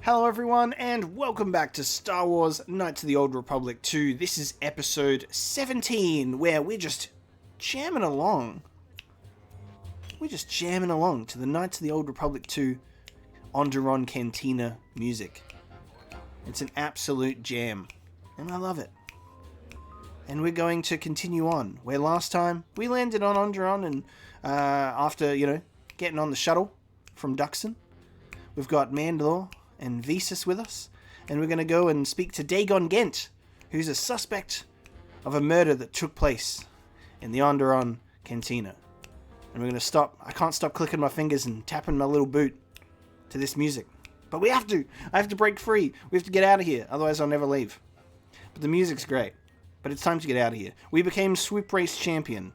Hello everyone, and welcome back to Star Wars Knights of the Old Republic 2. This is episode 17, where we're just jamming along. We're just jamming along to the Knights of the Old Republic 2 Onderon Cantina music. It's an absolute jam, and I love it. And we're going to continue on, where last time we landed on Onderon, and after, getting on the shuttle from Duxon, we've got Mandalore and Iziz with us, and we're going to go and speak to Dagon Gent, who's a suspect of a murder that took place in the Onderon Cantina. And we're going to stop. I can't stop clicking my fingers and tapping my little boot to this music. But we have to. I have to break free. We have to get out of here, otherwise I'll never leave. But the music's great. But it's time to get out of here. We became Swoop Race Champion.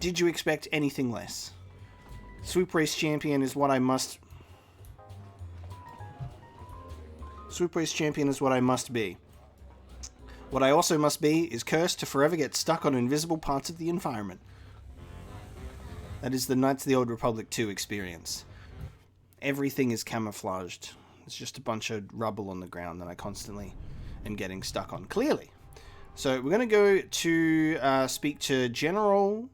Did you expect anything less? Swoop Race Champion is what I must... Swoop Race Champion is what I must be. What I also must be is cursed to forever get stuck on invisible parts of the environment. That is the Knights of the Old Republic 2 experience. Everything is camouflaged. It's just a bunch of rubble on the ground that I constantly am getting stuck on. Clearly. So we're going to go to speak to General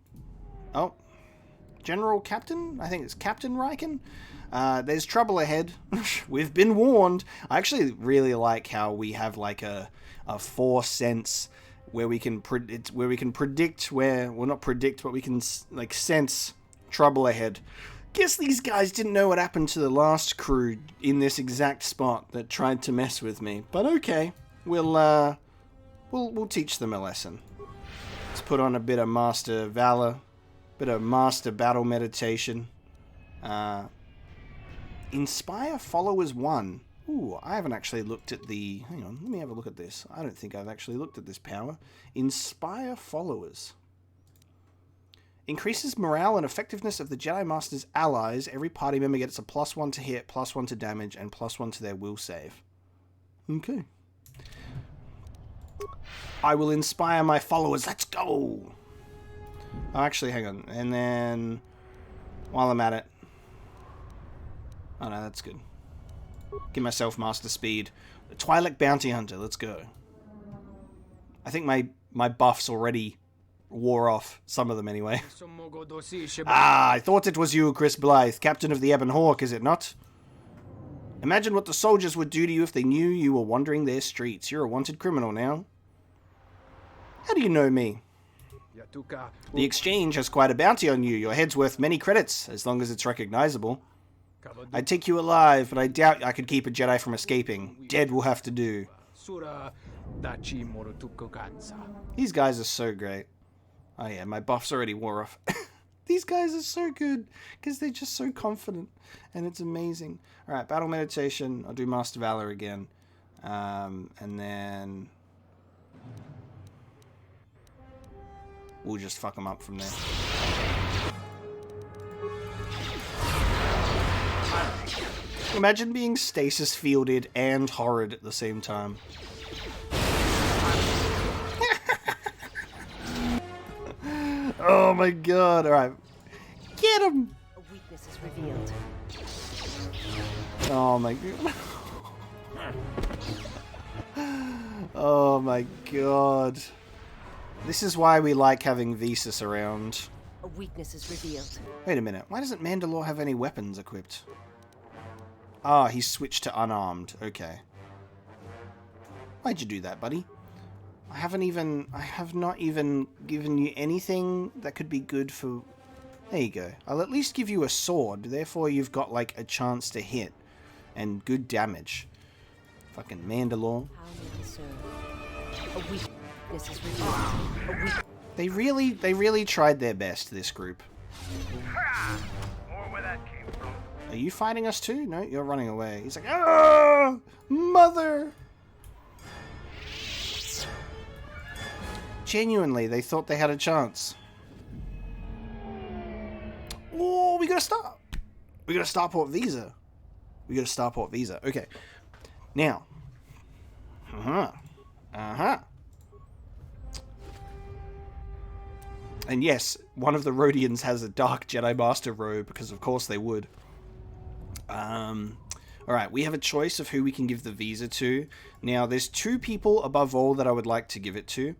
Captain? I think it's Captain Riken. There's trouble ahead. We've been warned. I actually really like how we have like a force sense where we can predict not predict, but we can like sense trouble ahead. Guess these guys didn't know what happened to the last crew in this exact spot that tried to mess with me. But okay, we'll teach them a lesson. Let's put on a bit of Master Valor, bit of Master Battle Meditation. Inspire Followers 1. Ooh, I haven't actually looked at the... Hang on, let me have a look at this. I don't think I've actually looked at this power. Inspire Followers. Increases morale and effectiveness of the Jedi Master's allies. Every party member gets a +1 to hit, +1 to damage, and +1 to their will save. Okay. I will inspire my followers. Let's go! Oh, actually, hang on. And then, while I'm at it... Oh no, that's good. Give myself Master Speed. The Twi'lek Bounty Hunter, let's go. I think my buffs already wore off. Some of them, anyway. Ah, I thought it was you, Chris Blythe, Captain of the Ebon Hawk, is it not? Imagine what the soldiers would do to you if they knew you were wandering their streets. You're a wanted criminal now. How do you know me? The Exchange has quite a bounty on you. Your head's worth many credits, as long as it's recognizable. I'd take you alive, but I doubt I could keep a Jedi from escaping. Dead will have to do. These guys are so great. Oh yeah, my buffs already wore off. These guys are so good, because they're just so confident, and it's amazing. Alright, Battle Meditation. I'll do Master Valor again. And then... we'll just fuck them up from there. Imagine being stasis fielded and horrid at the same time. Oh my god, alright. Get him! A weakness is revealed. Oh my god. Oh my god. This is why we like having Iziz around. A weakness is revealed. Wait a minute, why doesn't Mandalore have any weapons equipped? Ah, he's switched to unarmed. Okay. Why'd you do that, buddy? I have not even given you anything that could be good for... There you go. I'll at least give you a sword, therefore you've got, like, a chance to hit. And good damage. Fucking Mandalore. A weakness is revealed. They really tried their best, this group. More where that came from. Are you fighting us too? No, you're running away. He's like, oh, mother! Genuinely, they thought they had a chance. Oh, we gotta stop. We gotta Starport Visa. We gotta Starport Visa. Okay. Now. And yes, one of the Rhodians has a Dark Jedi Master robe, because of course they would. Alright, we have a choice of who we can give the visa to. Now, there's 2 people above all that I would like to give it to.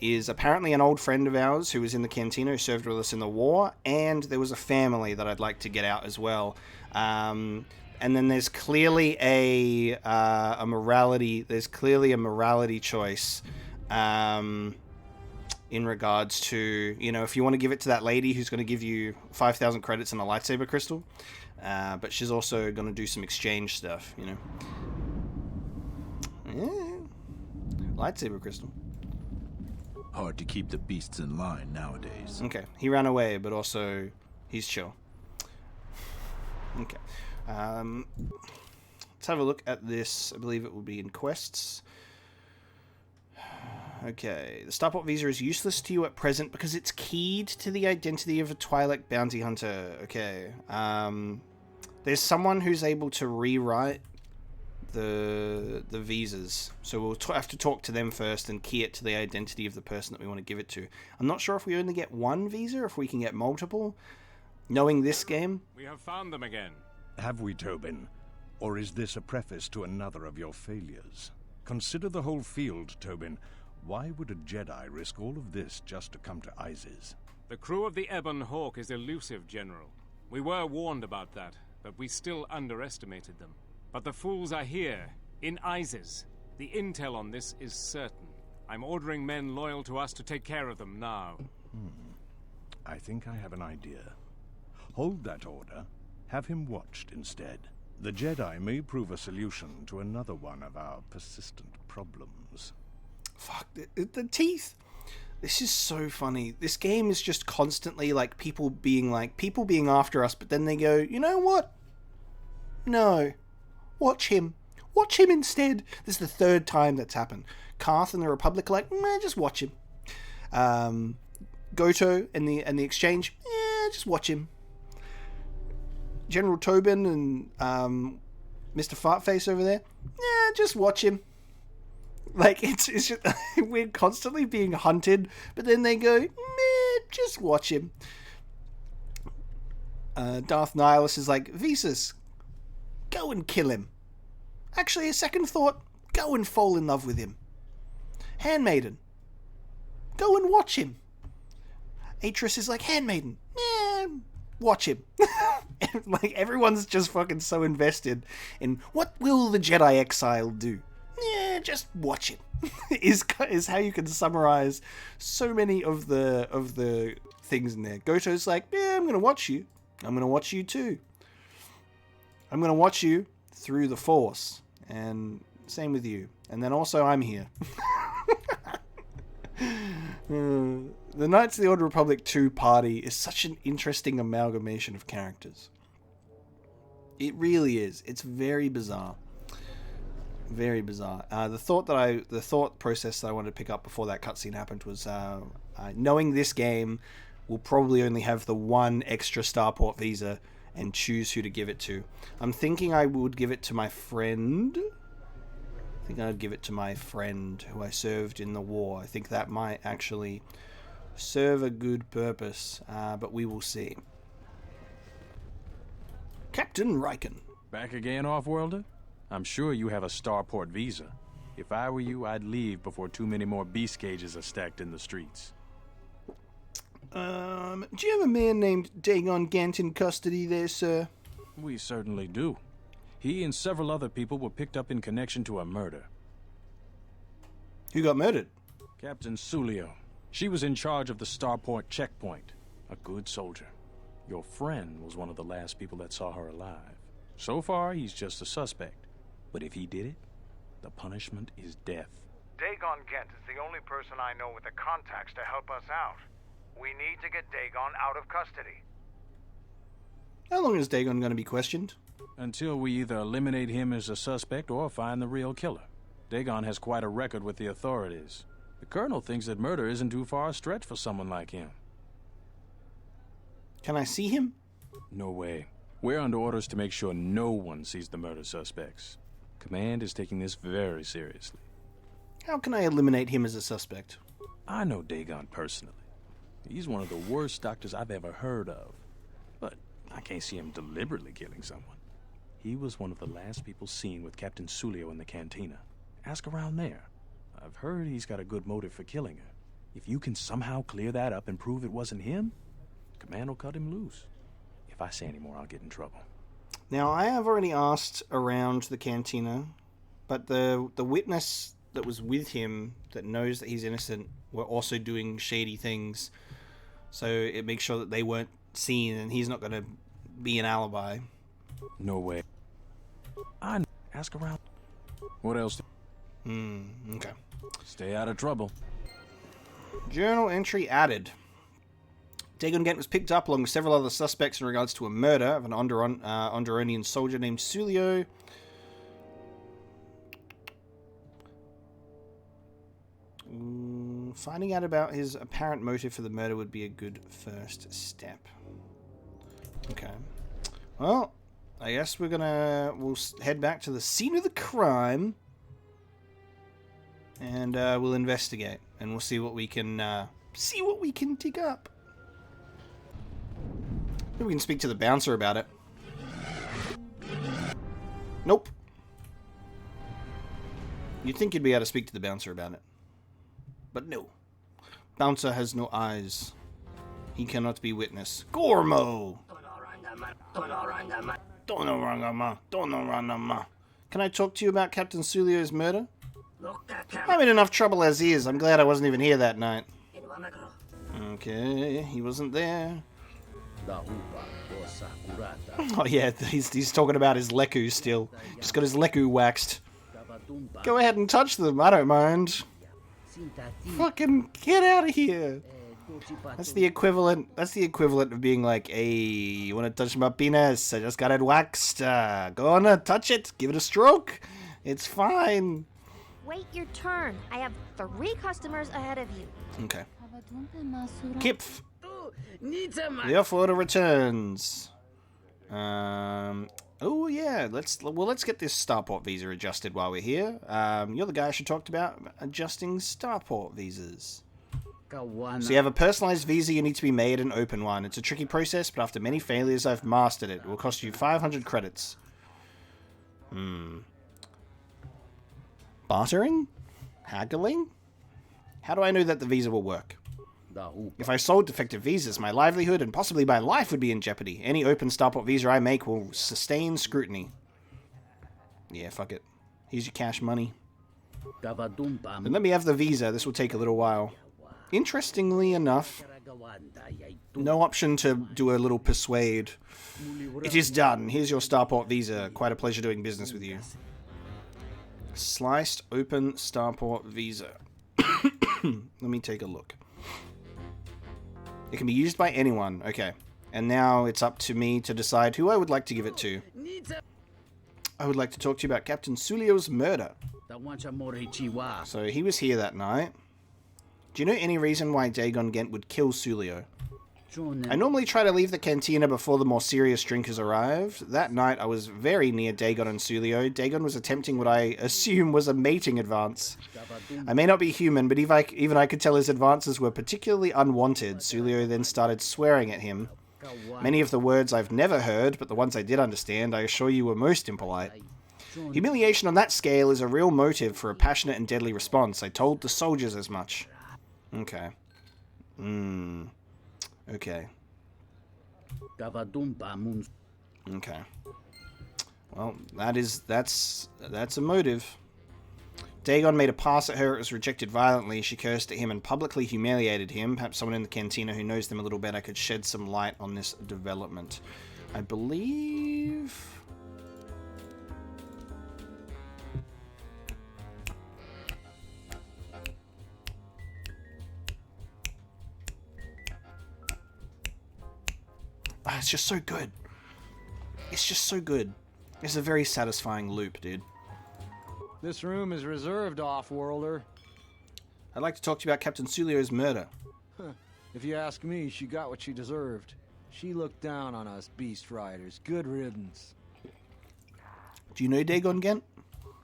Is apparently an old friend of ours who was in the Cantina, who served with us in the war, and there was a family that I'd like to get out as well. And then there's clearly a morality choice in regards to, you know, if you want to give it to that lady who's going to give you 5,000 credits and a lightsaber crystal, but she's also going to do some exchange stuff, you know. Yeah. Lightsaber crystal. Hard to keep the beasts in line nowadays. Okay, he ran away, but also he's chill. Okay. Let's have a look at this. I believe it will be in quests. Okay, the Starport visa is useless to you at present because it's keyed to the identity of a Twi'lek bounty hunter. Okay, there's someone who's able to rewrite the visas, so we'll have to talk to them first and key it to the identity of the person that we want to give it to. I'm not sure if we only get one visa, or if we can get multiple. Knowing this game, we have found them again. Have we, Tobin? Or is this a preface to another of your failures? Consider the whole field, Tobin. Why would a Jedi risk all of this just to come to Iziz? The crew of the Ebon Hawk is elusive, General. We were warned about that, but we still underestimated them. But the fools are here, in Iziz. The intel on this is certain. I'm ordering men loyal to us to take care of them now. I think I have an idea. Hold that order. Have him watched instead. The Jedi may prove a solution to another one of our persistent problems. fuck, the teeth. This is so funny. This game is just constantly people being after us, but then they go, you know what? No. Watch him. Watch him instead. This is the 3rd time that's happened. Karth and the Republic are like, meh, just watch him. Goto and the Exchange, just watch him. General Tobin and Mr. Fartface over there, just watch him. It's just, we're constantly being hunted, but then they go, meh, just watch him. Darth Nihilus is like, Visas, go and kill him. Actually, a second thought, go and fall in love with him. Handmaiden, go and watch him. Atris is like, Handmaiden, watch him. Everyone's just fucking so invested in what will the Jedi Exile do. Just watch him. is how you can summarize so many of the things in there. Goto's like, I'm gonna watch you. I'm gonna watch you too. I'm gonna watch you through the Force, and same with you. And then also I'm here. The Knights of the Old Republic 2 party is such an interesting amalgamation of characters. It really is. It's very bizarre. Very bizarre. The thought process that I wanted to pick up before that cutscene happened was knowing this game will probably only have the one extra Starport visa and choose who to give it to. I'm thinking I would give it to my friend. I think I'd give it to my friend who I served in the war. I think that might actually serve a good purpose, but we will see. Captain Riken. Back again, Off-Worlder? I'm sure you have a Starport visa. If I were you, I'd leave before too many more beast cages are stacked in the streets. Do you have a man named Dagon Gant in custody there, sir? We certainly do. He and several other people were picked up in connection to a murder. Who got murdered? Captain Sulio. She was in charge of the Starport checkpoint. A good soldier. Your friend was one of the last people that saw her alive. So far, he's just a suspect. But if he did it, the punishment is death. Dagon Gent is the only person I know with the contacts to help us out. We need to get Dagon out of custody. How long is Dagon going to be questioned? Until we either eliminate him as a suspect or find the real killer. Dagon has quite a record with the authorities. The Colonel thinks that murder isn't too far a stretch for someone like him. Can I see him? No way. We're under orders to make sure no one sees the murder suspects. Command is taking this very seriously. How can I eliminate him as a suspect? I know Dagon personally. He's one of the worst doctors I've ever heard of. But I can't see him deliberately killing someone. He was one of the last people seen with Captain Sulio in the Cantina. Ask around there. I've heard he's got a good motive for killing her. If you can somehow clear that up and prove it wasn't him, Command will cut him loose. If I say any more, I'll get in trouble. Now, I have already asked around the Cantina, but the witness that was with him that knows that he's innocent were also doing shady things. So it makes sure that they weren't seen and he's not going to be an alibi. No way. Ask around. What else? Okay. Stay out of trouble. Journal entry added. Dagon Gent was picked up along with several other suspects in regards to a murder of an Honduranian soldier named Sulio. Finding out about his apparent motive for the murder would be a good first step. Okay. Well, I guess we'll head back to the scene of the crime, and we'll investigate, and we'll see what we can dig up. Maybe we can speak to the bouncer about it. Nope. You'd think you'd be able to speak to the bouncer about it. But no. Bouncer has no eyes. He cannot be witness. Gormo! Can I talk to you about Captain Sulio's murder? I'm in enough trouble as is. I'm glad I wasn't even here that night. Okay, he wasn't there. Oh yeah, he's talking about his leku still. Just got his leku waxed. Go ahead and touch them, I don't mind. Fucking get out of here. That's the equivalent of being like, hey, you wanna touch my penis? I just got it waxed. Go on, touch it, give it a stroke. It's fine. Wait your turn. I have 3 customers ahead of you. Okay. Kipf. The off-order returns. Oh yeah, let's get this starport visa adjusted while we're here. You're the guy I should talk about adjusting starport visas. So you have a personalized visa, you need to be made and open one. It's a tricky process, but after many failures, I've mastered it. It will cost you 500 credits. Bartering? Haggling? How do I know that the visa will work? If I sold defective visas, my livelihood and possibly my life would be in jeopardy. Any open starport visa I make will sustain scrutiny. Yeah, fuck it. Here's your cash money. Then let me have the visa. This will take a little while. Interestingly enough, no option to do a little persuade. It is done. Here's your starport visa. Quite a pleasure doing business with you. Sliced open starport visa. Let me take a look. It can be used by anyone. Okay. And now it's up to me to decide who I would like to give it to. I would like to talk to you about Captain Sulio's murder. So he was here that night. Do you know any reason why Dagon Gent would kill Sulio? I normally try to leave the cantina before the more serious drinkers arrived. That night I was very near Dagon and Sulio. Dagon was attempting what I assume was a mating advance. I may not be human, but even I could tell his advances were particularly unwanted. Sulio then started swearing at him. Many of the words I've never heard, but the ones I did understand, I assure you were most impolite. Humiliation on that scale is a real motive for a passionate and deadly response. I told the soldiers as much. Okay. Okay. Okay. Well, that's a motive. Dagon made a pass at her. It was rejected violently. She cursed at him and publicly humiliated him. Perhaps someone in the cantina who knows them a little better could shed some light on this development. I believe... Oh, it's just so good. It's just so good. It's a very satisfying loop, dude. This room is reserved, off-worlder. I'd like to talk to you about Captain Sulio's murder. If you ask me, she got what she deserved. She looked down on us beast riders. Good riddance. Do you know Dagon Gent?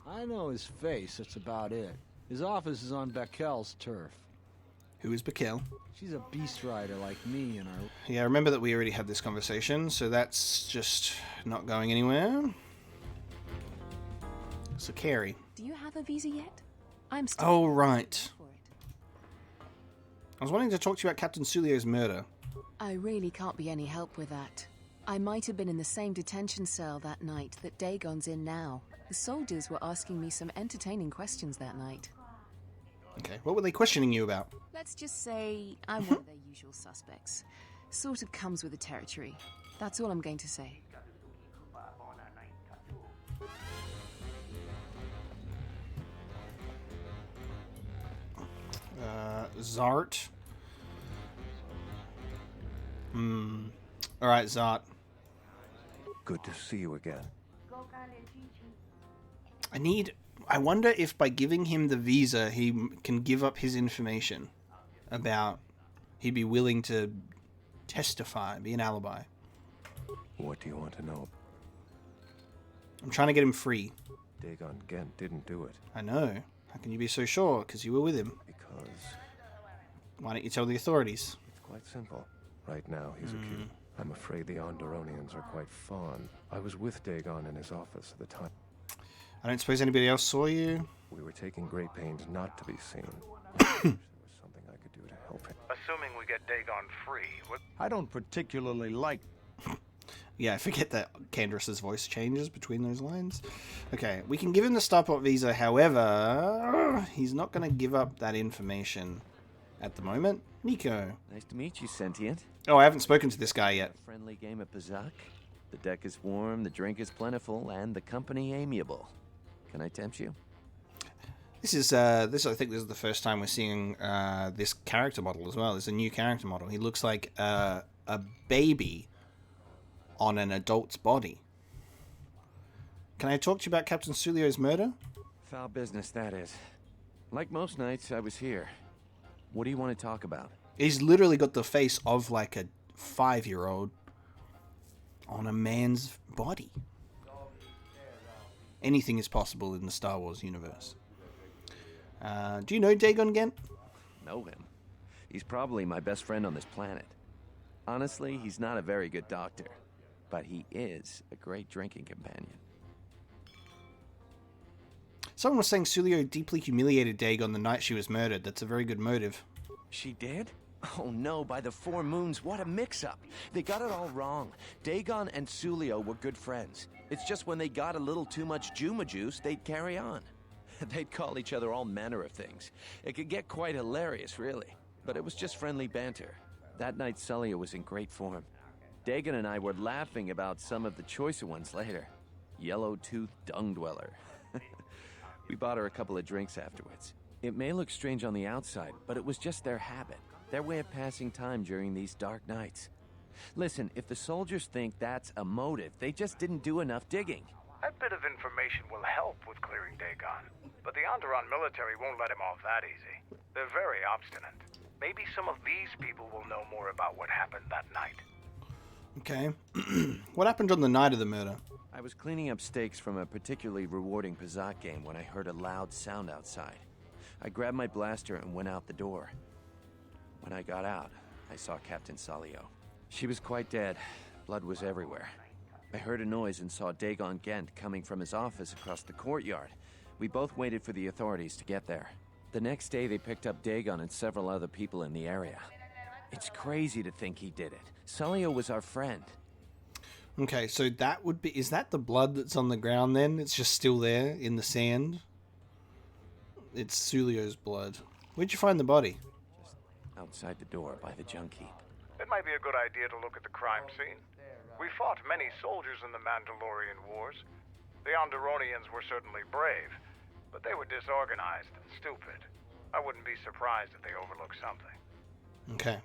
I know his face, that's about it. His office is on Bekel's turf. Who is Bekel? She's a beast rider like me and our... Yeah, I remember that we already had this conversation, so that's just not going anywhere. So Carrie. Do you have a visa yet? I'm still Oh, right. for it. I was wanting to talk to you about Captain Sulio's murder. I really can't be any help with that. I might have been in the same detention cell that night that Dagon's in now. The soldiers were asking me some entertaining questions that night. Okay, what were they questioning you about? Let's just say I'm one of their usual suspects. Sort of comes with the territory. That's all I'm going to say. Zart. Alright, Zart. Good to see you again. I wonder if by giving him the visa, he can give up his information about he'd be willing to testify, be an alibi. What do you want to know? I'm trying to get him free. Dagon Gent didn't do it. I know. How can you be so sure? Because you were with him. Because Why don't you tell the authorities? it's quite simple. Right now, he's accused. I'm afraid the Onderonians are quite fond. I was with Dagon in his office at the time. I don't suppose anybody else saw you? We were taking great pains not to be seen. There was something I could do to help him. Assuming we get Dagon free, what... I don't particularly like... Yeah, I forget that Candace's voice changes between those lines. Okay, we can give him the Starport visa, however, he's not going to give up that information at the moment. Nico. Nice to meet you, Sentient. Oh, I haven't spoken to this guy yet. A friendly game of Pazak. The deck is warm, the drink is plentiful, and the company amiable. Can I tempt you? This is I think this is the first time we're seeing this character model as well. There's a new character model. He looks like a baby on an adult's body. Can I talk to you about Captain Sulio's murder? Foul business, that is. Like most nights, I was here. What do you want to talk about? He's literally got the face of like a 5-year-old on a man's body. Anything is possible in the Star Wars universe. Do you know Dagon Gent? Know him. He's probably my best friend on this planet. Honestly, he's not a very good doctor, but he is a great drinking companion. Someone was saying Sulio deeply humiliated Dagon the night she was murdered. That's a very good motive. She did? Oh no, by the 4 moons, what a mix-up. They got it all wrong. Dagon and Sulio were good friends. It's just when they got a little too much Juma juice, they'd carry on. They'd call each other all manner of things. It could get quite hilarious, really. But it was just friendly banter. That night, Sulio was in great form. Dagon and I were laughing about some of the choicer ones later. Yellow-toothed dung dweller. We bought her a couple of drinks afterwards. It may look strange on the outside, but it was just their habit. Their way of passing time during these dark nights. Listen, if the soldiers think that's a motive, they just didn't do enough digging. That bit of information will help with clearing Dagon. But the Onderon military won't let him off that easy. They're very obstinate. Maybe some of these people will know more about what happened that night. Okay. What happened on the night of the murder? I was cleaning up stakes from a particularly rewarding Pazak game when I heard a loud sound outside. I grabbed my blaster and went out the door. When I got out, I saw Captain Sulio. She was quite dead. Blood was everywhere. I heard a noise and saw Dagon Gent coming from his office across the courtyard. We both waited for the authorities to get there. The next day, they picked up Dagon and several other people in the area. It's crazy to think he did it. Sulio was our friend. Okay, so that would be... Is that the blood that's on the ground then? It's just still there in the sand? It's Sulio's blood. Where'd you find the body? Outside the door by the junk heap. It might be a good idea to look at the crime scene. We fought many soldiers in the Mandalorian Wars. The Onderonians were certainly brave, but they were disorganized and stupid. I wouldn't be surprised if they overlooked something. Okay.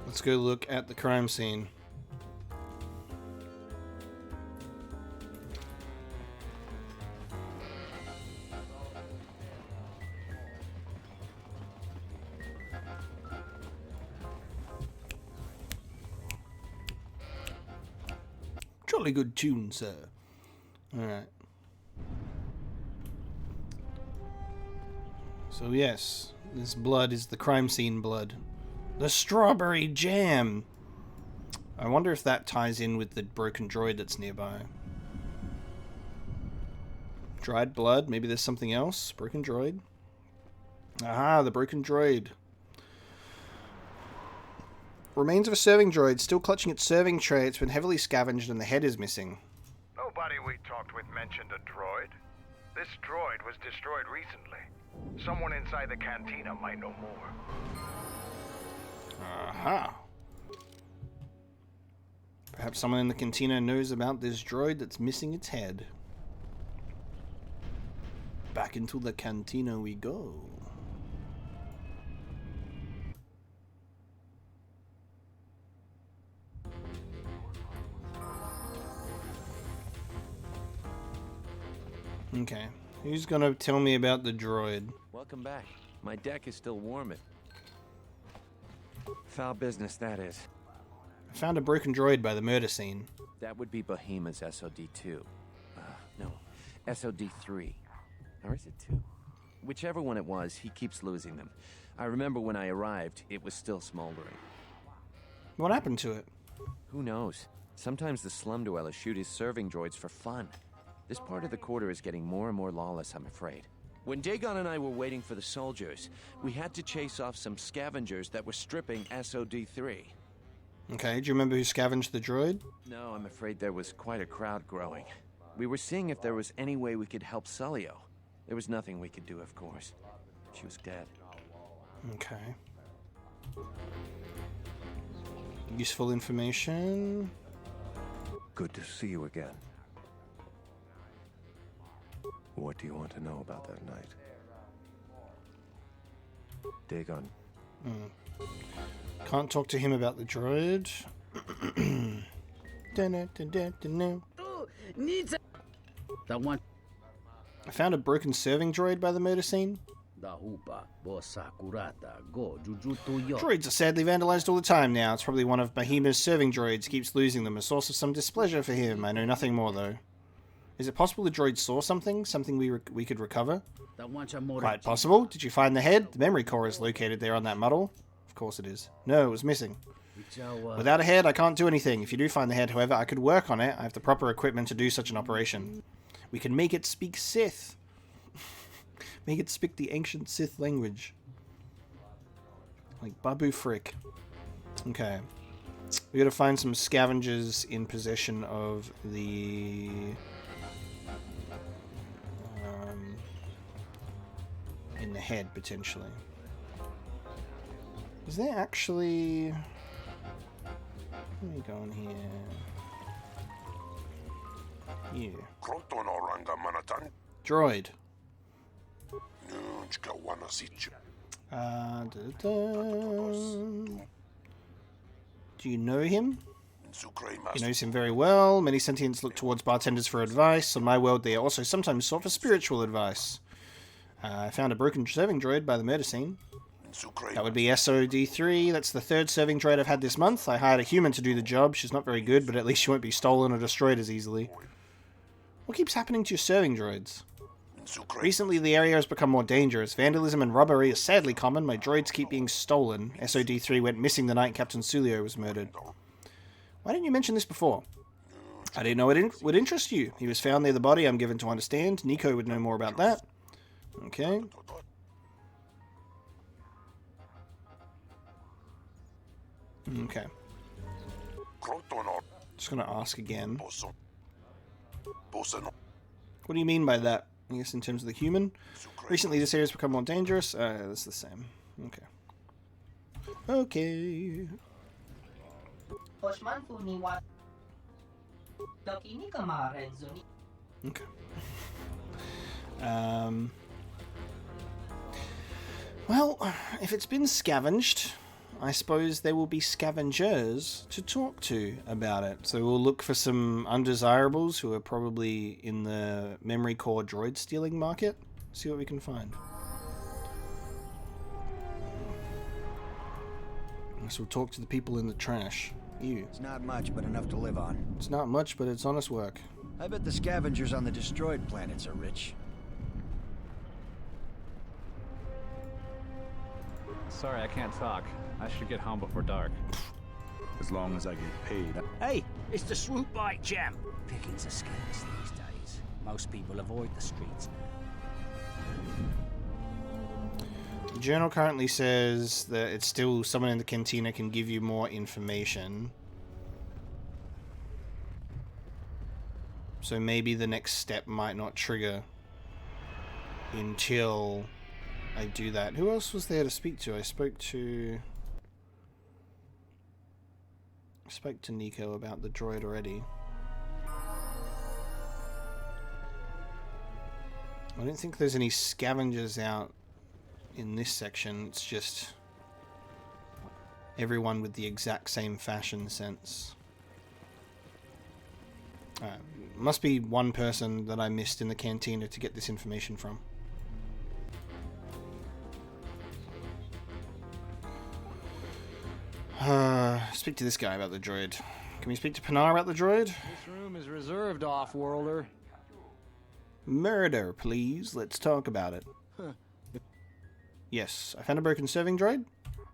Let's go look at the crime scene. Jolly good tune, sir. Alright. So yes, this blood is the crime scene blood. The strawberry jam! I wonder if that ties in with the broken droid that's nearby. Dried blood. Maybe there's something else. Broken droid. Aha, the broken droid. Remains of a serving droid, still clutching its serving tray. It's been heavily scavenged and the head is missing. Nobody we talked with mentioned a droid. This droid was destroyed recently. Someone inside the Cantina might know more. Aha. Perhaps someone in the Cantina knows about this droid that's missing its head. Back into the Cantina we go. Okay, who's gonna tell me about the droid? Welcome back. My deck is still warming. Foul business, that is. I found a broken droid by the murder scene. That would be Bahima's SOD-2. No, SOD-3. Or is it 2? Whichever one it was, he keeps losing them. I remember when I arrived, it was still smoldering. What happened to it? Who knows? Sometimes the slum dwellers shoot his serving droids for fun. This part of the quarter is getting more and more lawless, I'm afraid. When Dagon and I were waiting for the soldiers, we had to chase off some scavengers that were stripping SOD-3. Okay, do you remember who scavenged the droid? No, I'm afraid there was quite a crowd growing. We were seeing if there was any way we could help Sulio. There was nothing we could do, of course. She was dead. Okay. Useful information. Good to see you again. What do you want to know about that night? Dagon. Can't talk to him about the droid. I found a broken serving droid by the murder scene. Droids are sadly vandalized all the time now. It's probably one of Bahima's serving droids. He keeps losing them, a source of some displeasure for him. I know nothing more, though. Is it possible the droid saw something? Something we could recover? Quite possible. Did you find the head? The memory core is located there on that model. Of course it is. No, it was missing. Without a head, I can't do anything. If you do find the head, however, I could work on it. I have the proper equipment to do such an operation. We can make it speak Sith. Make it speak the ancient Sith language. Like Babu Frick. Okay. We gotta find some scavengers in possession of the... in the head, potentially. Is there actually... Let me go in here. Yeah. Droid. Do you know him? He knows him very well. Many sentients look towards bartenders for advice. On my world, they are also sometimes sought for spiritual advice. I found a broken serving droid by the murder scene. That would be SOD-3. That's the third serving droid I've had this month. I hired a human to do the job. She's not very good, but at least she won't be stolen or destroyed as easily. What keeps happening to your serving droids? Recently, the area has become more dangerous. Vandalism and robbery is sadly common. My droids keep being stolen. SOD-3 went missing the night Captain Sulio was murdered. Why didn't you mention this before? I didn't know it would interest you. He was found near the body, I'm given to understand. Nico would know more about that. Okay. Okay. Just gonna ask again. What do you mean by that? I guess in terms of the human? Recently this area has become more dangerous. That's the same. Okay. Okay. Okay. Well, if it's been scavenged, I suppose there will be scavengers to talk to about it. So we'll look for some undesirables who are probably in the memory core droid stealing market. See what we can find. So we'll talk to the people in the trash. Ew. It's not much, but enough to live on. It's not much, but it's honest work. I bet the scavengers on the destroyed planets are rich. Sorry, I can't talk. I should get home before dark. As long as I get paid. Hey, it's the Swoop Bike Champ. Pickings are scarce these days. Most people avoid the streets. The journal currently says that it's still someone in the cantina can give you more information. So maybe the next step might not trigger until I do that. Who else was there to speak to? I spoke to Nico about the droid already. I don't think there's any scavengers out in this section. It's just everyone with the exact same fashion sense. Must be one person that I missed in the cantina to get this information from. Speak to this guy about the droid. Can we speak to Pinar about the droid? This room is reserved, off-worlder. Murder, please. Let's talk about it. Yes, I found a broken serving droid.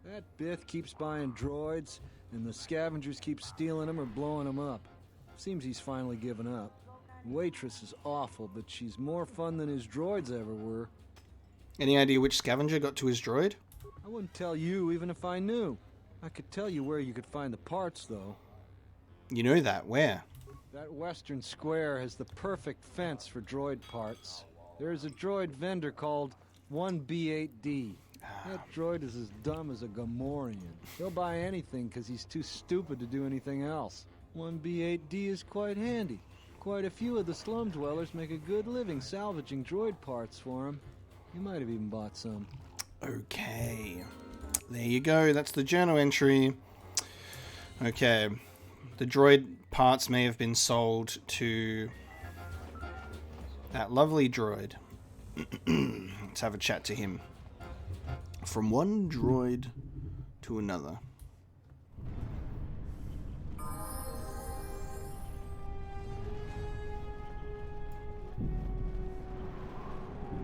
That Bith keeps buying droids, and the scavengers keep stealing them or blowing them up. Seems he's finally given up. Waitress is awful, but she's more fun than his droids ever were. Any idea which scavenger got to his droid? I wouldn't tell you even if I knew. I could tell you where you could find the parts, though. You know that. Where? That western square has the perfect fence for droid parts. There's a droid vendor called 1B8D. That droid is as dumb as a Gamorrean. He'll buy anything because he's too stupid to do anything else. 1B8D is quite handy. Quite a few of the slum dwellers make a good living salvaging droid parts for him. You might have even bought some. Okay. There you go. That's the journal entry. Okay. The droid parts may have been sold to that lovely droid. Let's have a chat to him. From one droid to another.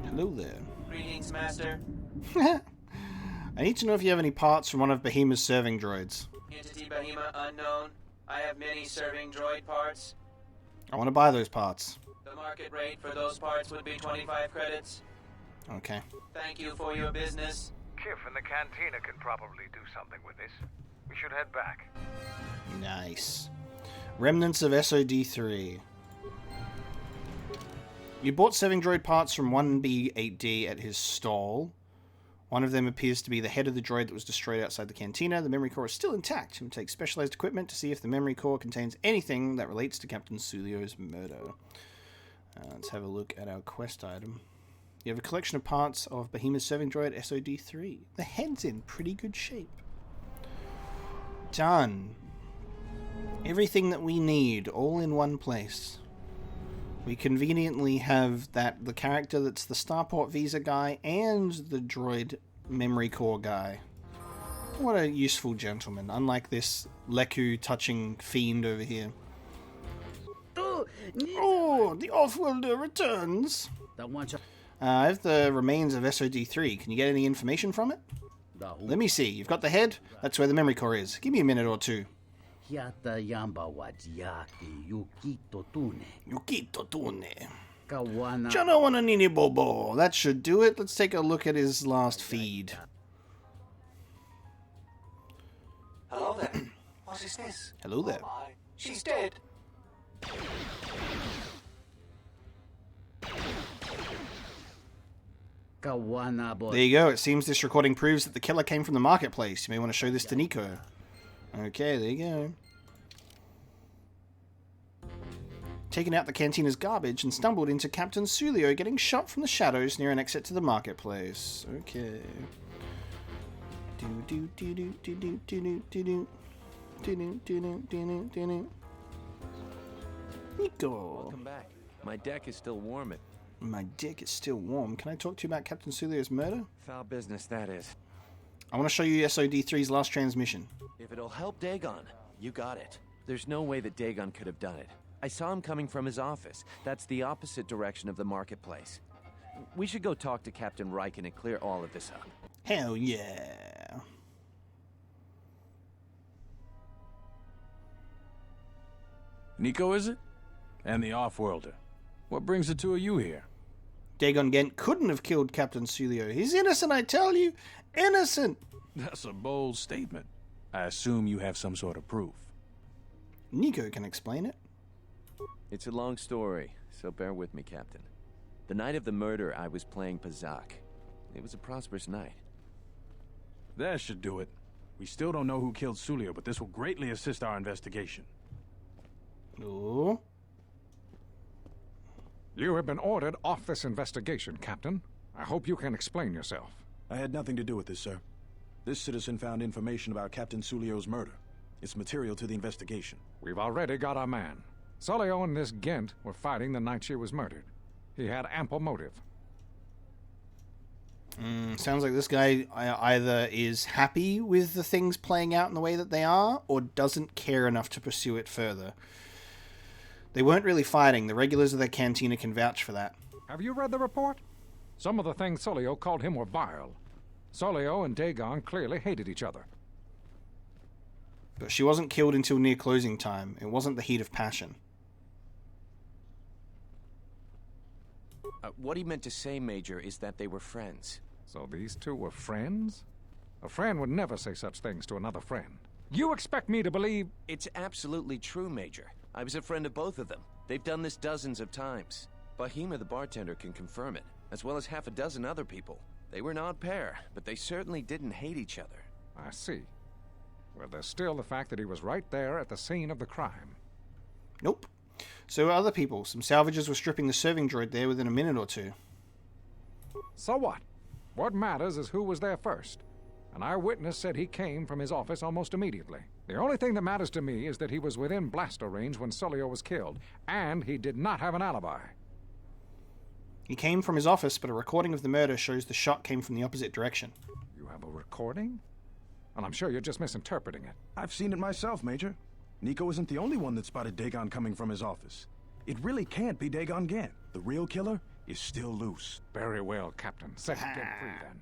Hello there. Greetings, Master. I need to know if you have any parts from one of Behemoth's serving droids. Entity Behemoth unknown. I have many serving droid parts. I want to buy those parts. The market rate for those parts would be 25 credits. Okay. Thank you for your business. Kif and the Cantina can probably do something with this. We should head back. Nice. Remnants of SOD3. You bought serving droid parts from 1B8D at his stall. One of them appears to be the head of the droid that was destroyed outside the cantina. The memory core is still intact. It takes specialized equipment to see if the memory core contains anything that relates to Captain Sulio's murder. Let's have a look at our quest item. You have a collection of parts of Behemoth's serving droid SOD3. The head's in pretty good shape. Done. Everything that we need, all in one place. We conveniently have the character that's the Starport Visa guy and the droid memory core guy. What a useful gentleman, unlike this Leku touching fiend over here. Oh, the off-worlder returns! I have the remains of SOD3. Can you get any information from it? Let me see. You've got the head? That's where the memory core is. Give me a minute or two. Yukito Tune. Jana wana nini bobo. That should do it. Let's take a look at his last feed. Hello there. What is this? Hello there. Oh my. She's dead. There you go. It seems this recording proves that the killer came from the marketplace. You may want to show this to Nico. Okay, there you go. Taken out the Cantina's garbage and stumbled into Captain Sulio getting shot from the shadows near an exit to the marketplace. Okay. Nico. Welcome back. My deck is still warm. My dick is still warm. Can I talk to you about Captain Sulio's murder? Foul business, that is. I want to show you SOD3's last transmission. If it'll help Dagon, you got it. There's no way that Dagon could have done it. I saw him coming from his office. That's the opposite direction of the marketplace. We should go talk to Captain Riken and clear all of this up. Hell yeah. Nico, is it? And the Off-Worlder. What brings the two of you here? Dagon Gent couldn't have killed Captain Sulio. He's innocent, I tell you. Innocent! That's a bold statement. I assume you have some sort of proof. Nico can explain it. It's a long story, so bear with me, Captain. The night of the murder, I was playing Pazak. It was a prosperous night. That should do it. We still don't know who killed Sulio, but this will greatly assist our investigation. Oh. You have been ordered off this investigation, Captain. I hope you can explain yourself. I had nothing to do with this, sir. This citizen found information about Captain Sulio's murder. It's material to the investigation. We've already got our man. Sulio and this Gent were fighting the night she was murdered. He had ample motive. Sounds like this guy either is happy with the things playing out in the way that they are, or doesn't care enough to pursue it further. They weren't really fighting. The regulars of the Cantina can vouch for that. Have you read the report? Some of the things Sulio called him were vile. Sulio and Dagon clearly hated each other. But she wasn't killed until near closing time. It wasn't the heat of passion. What he meant to say, Major, is that they were friends. So these two were friends? A friend would never say such things to another friend. You expect me to believe... It's absolutely true, Major. I was a friend of both of them. They've done this dozens of times. Bahima, the bartender, can confirm it, as well as half a dozen other people. They were an odd pair, but they certainly didn't hate each other. I see. Well, there's still the fact that he was right there at the scene of the crime. Nope. So were other people. Some salvagers were stripping the serving droid there within a minute or two. So what? What matters is who was there first. An eyewitness said he came from his office almost immediately. The only thing that matters to me is that he was within blaster range when Sulio was killed, and he did not have an alibi. He came from his office, but a recording of the murder shows the shot came from the opposite direction. You have a recording? And I'm sure you're just misinterpreting it. I've seen it myself, Major. Nico isn't the only one that spotted Dagon coming from his office. It really can't be Dagon Gent. The real killer is still loose. Very well, Captain. Set Gent free, then.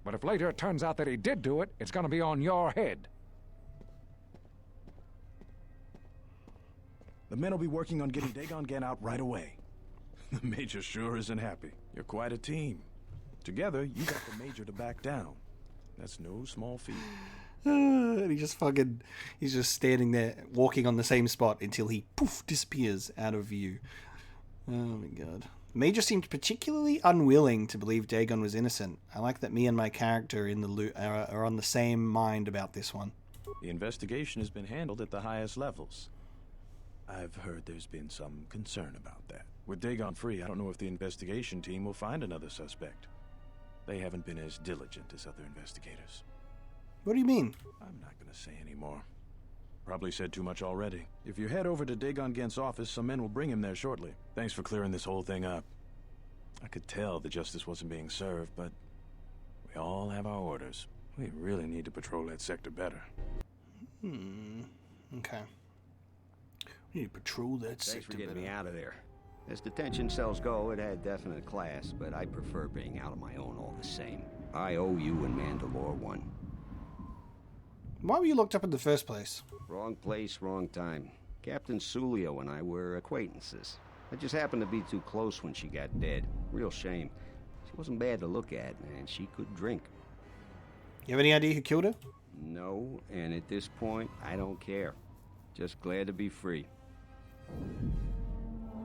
But if later it turns out that he did do it, it's going to be on your head. The men will be working on getting Dagon Gent out right away. The Major sure isn't happy. You're quite a team. Together, you got the Major to back down. That's no small feat. And he's just standing there, walking on the same spot until he, poof, disappears out of view. Oh my god. Major seemed particularly unwilling to believe Dagon was innocent. I like that me and my character in the loot are on the same mind about this one. The investigation has been handled at the highest levels. I've heard there's been some concern about that. With Dagon free, I don't know if the investigation team will find another suspect. They haven't been as diligent as other investigators. What do you mean? I'm not going to say any more. Probably said too much already. If you head over to Dagon Gent's office, some men will bring him there shortly. Thanks for clearing this whole thing up. I could tell the justice wasn't being served, but we all have our orders. We really need to patrol that sector better. Okay. We need to patrol that sector better. Thanks for getting me out of there. As detention cells go, it had definite class, but I prefer being out on my own all the same. I owe you and Mandalore one. Why were you locked up in the first place? Wrong place, wrong time. Captain Sulio and I were acquaintances. I just happened to be too close when she got dead. Real shame. She wasn't bad to look at, and she could drink. You have any idea who killed her? No, and at this point, I don't care. Just glad to be free.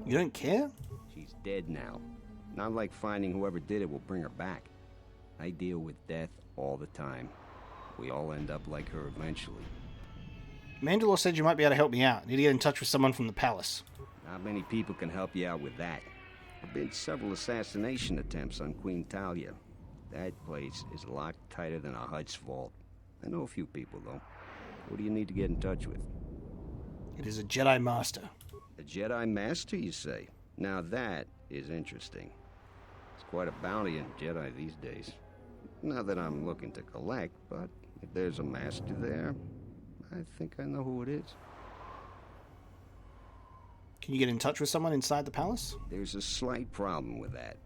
You don't care? She's dead now. Not like finding whoever did it will bring her back. I deal with death all the time. We all end up like her eventually. Mandalore said you might be able to help me out. Need to get in touch with someone from the palace. Not many people can help you out with that. There have been several assassination attempts on Queen Talia. That place is locked tighter than a Hut's vault. I know a few people, though. Who do you need to get in touch with? It is a Jedi Master. A Jedi Master, you say? Now that is interesting. It's quite a bounty in Jedi these days. Not that I'm looking to collect, but if there's a master there, I think I know who it is. Can you get in touch with someone inside the palace? There's a slight problem with that.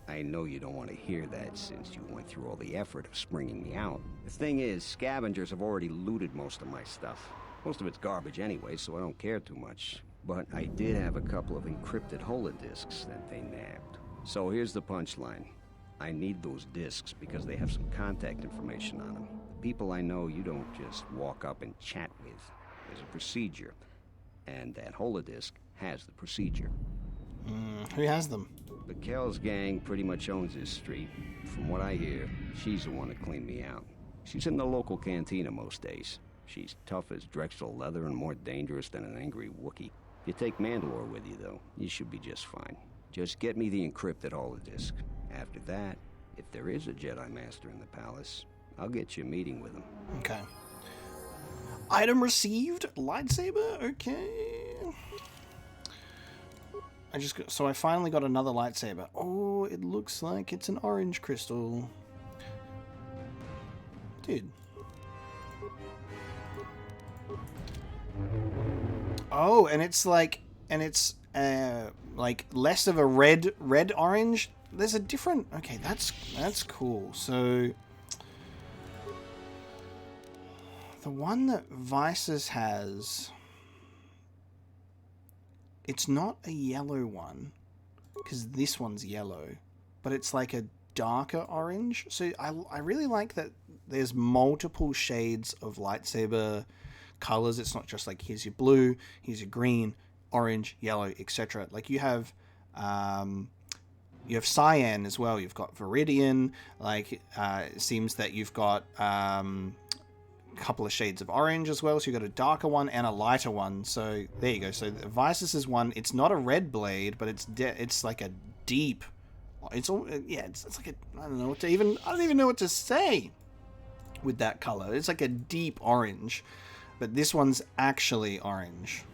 I know you don't want to hear that since you went through all the effort of springing me out. The thing is, scavengers have already looted most of my stuff. Most of it's garbage anyway, so I don't care too much. But I did have a couple of encrypted holodisks that they nabbed. So here's the punchline. I need those disks because they have some contact information on them. People I know you don't just walk up and chat with. There's a procedure. And that holodisk has the procedure. Who has them? Mikkel's gang pretty much owns this street. From what I hear, she's the one that cleaned me out. She's in the local cantina most days. She's tough as Drexel leather and more dangerous than an angry Wookiee. If you take Mandalore with you, though, you should be just fine. Just get me the encrypted holodisk. After that, if there is a Jedi Master in the palace, I'll get you a meeting with him. Okay. Item received, lightsaber. Okay. So I finally got another lightsaber. Oh, it looks like it's an orange crystal. Dude. Oh, and it's like less of a red orange. There's a different. Okay, that's cool. So the one that Vices has, it's not a yellow one because this one's yellow, but it's like a darker orange. So I really like that there's multiple shades of lightsaber colors. It's not just like here's your blue, here's your green, orange, yellow, etc. Like you have cyan as well. You've got Viridian. Like it seems that you've got a couple of shades of orange as well. So you've got a darker one and a lighter one. So there you go. So the Vices is one. It's not a red blade, but it's like a deep. It's all it's like I don't even know what to say with that color. It's like a deep orange, but this one's actually orange.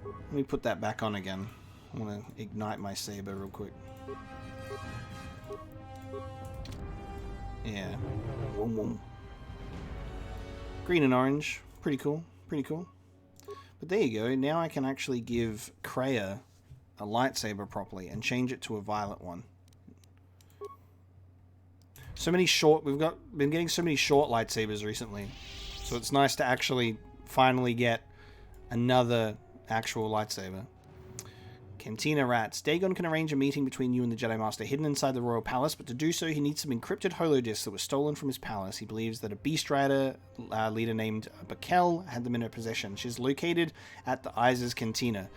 Let me put that back on again. I want to ignite my saber real quick. Yeah. Whoom, whoom. Green and orange. Pretty cool. Pretty cool. But there you go. Now I can actually give Kreia a lightsaber properly and change it to a violet one. So many short... We've been getting so many short lightsabers recently. So it's nice to actually finally get another actual lightsaber. Cantina rats. Dagon can arrange a meeting between you and the Jedi Master hidden inside the Royal Palace, but to do so he needs some encrypted holodisks that were stolen from his palace. He believes that a Beast Rider leader named Bakel had them in her possession. She's located at the Iziz Cantina.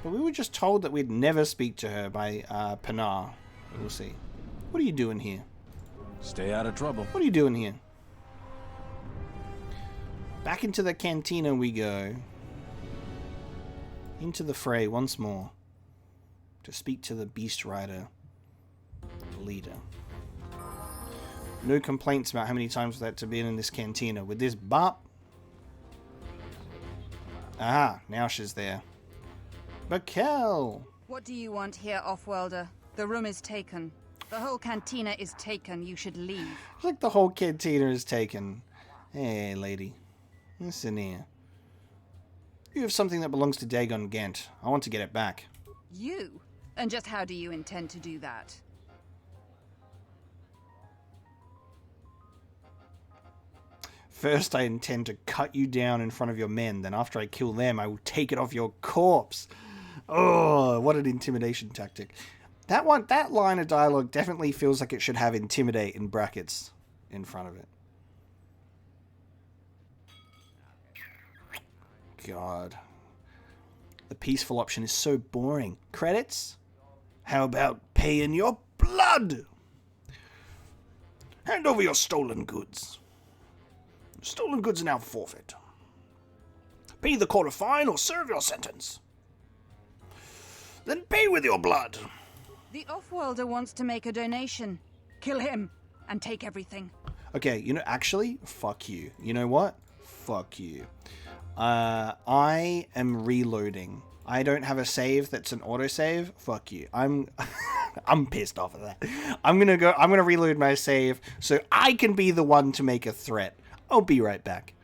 But we were just told that we'd never speak to her by Pinar. We'll see. What are you doing here? Stay out of trouble. What are you doing here? Back into the cantina we go. Into the fray once more. To speak to the Beast Rider leader. No complaints about how many times we've had to be in this cantina. With this bop. Aha, now she's there. Bakel! What do you want here, Offworlder? The room is taken. The whole cantina is taken. You should leave. It's like the whole cantina is taken. Hey, lady. Listen here. You have something that belongs to Dagon Gant. I want to get it back. You? And just how do you intend to do that? First, I intend to cut you down in front of your men. Then after I kill them, I will take it off your corpse. Oh, what an intimidation tactic. That line of dialogue definitely feels like it should have intimidate in brackets in front of it. God. The peaceful option is so boring. Credits? How about paying your blood? Hand over your stolen goods. Stolen goods are now forfeit. Pay the court a fine or serve your sentence. Then pay with your blood. The Offworlder wants to make a donation. Kill him and take everything. Okay, actually, fuck you. You know what? Fuck you. I am reloading. I don't have a save that's an autosave. Fuck you. I'm pissed off at that. I'm gonna reload my save so I can be the one to make a threat. I'll be right back.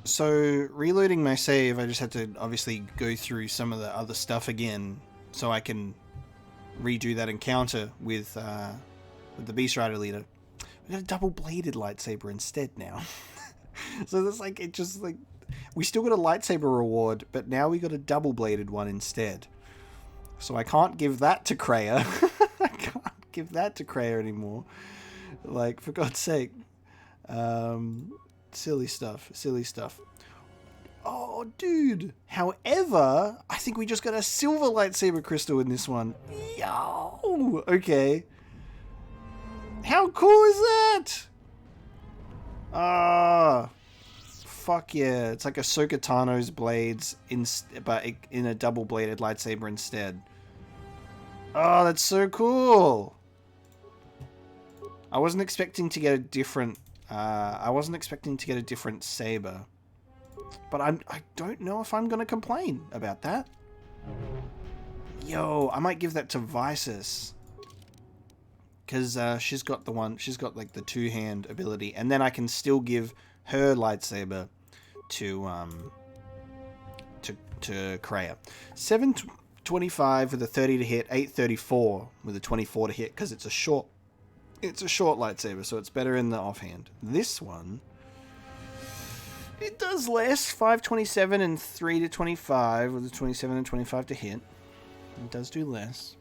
So, reloading my save, I just had to obviously go through some of the other stuff again so I can redo that encounter with the Beast Rider leader. We got a double-bladed lightsaber instead now. So that's like, it just like... We still got a lightsaber reward, but now we got a double-bladed one instead. So I can't give that to Kreia. I can't give that to Kreia anymore. Like, for God's sake. Silly stuff. Silly stuff. Oh, dude. However, I think we just got a silver lightsaber crystal in this one. Yo! Okay. How cool is that? Fuck yeah. It's like Ahsoka Tano's blades, but in a double-bladed lightsaber instead. Oh, that's so cool. I wasn't expecting to get a different saber. But I don't know if I'm going to complain about that. Yo, I might give that to Visis. Because she's got like the two-hand ability. And then I can still give her lightsaber to Kreia. 725 with a 30 to hit, 834 with a 24 to hit, because it's a short lightsaber, so it's better in the offhand. This one, it does less, 527 and 3 to 25 with a 27 and 25 to hit. It does do less.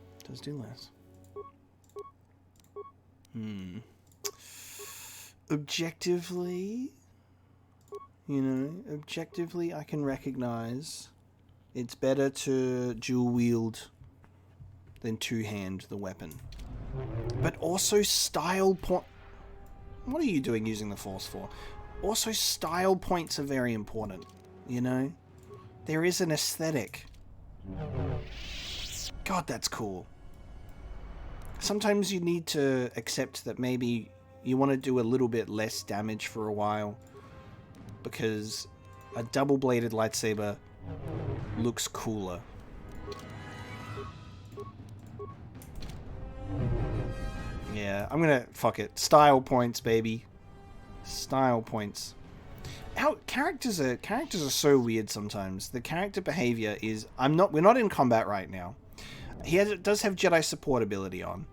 Objectively, I can recognize it's better to dual wield than two-hand the weapon. But also style point... What are you doing using the Force for? Also, style points are very important, There is an aesthetic. God, that's cool. Sometimes you need to accept that maybe you want to do a little bit less damage for a while, because a double-bladed lightsaber looks cooler. Yeah, I'm gonna... Fuck it. Style points, baby. Style points. Characters are so weird sometimes. The character behavior is... We're not in combat right now. He does have Jedi support ability on.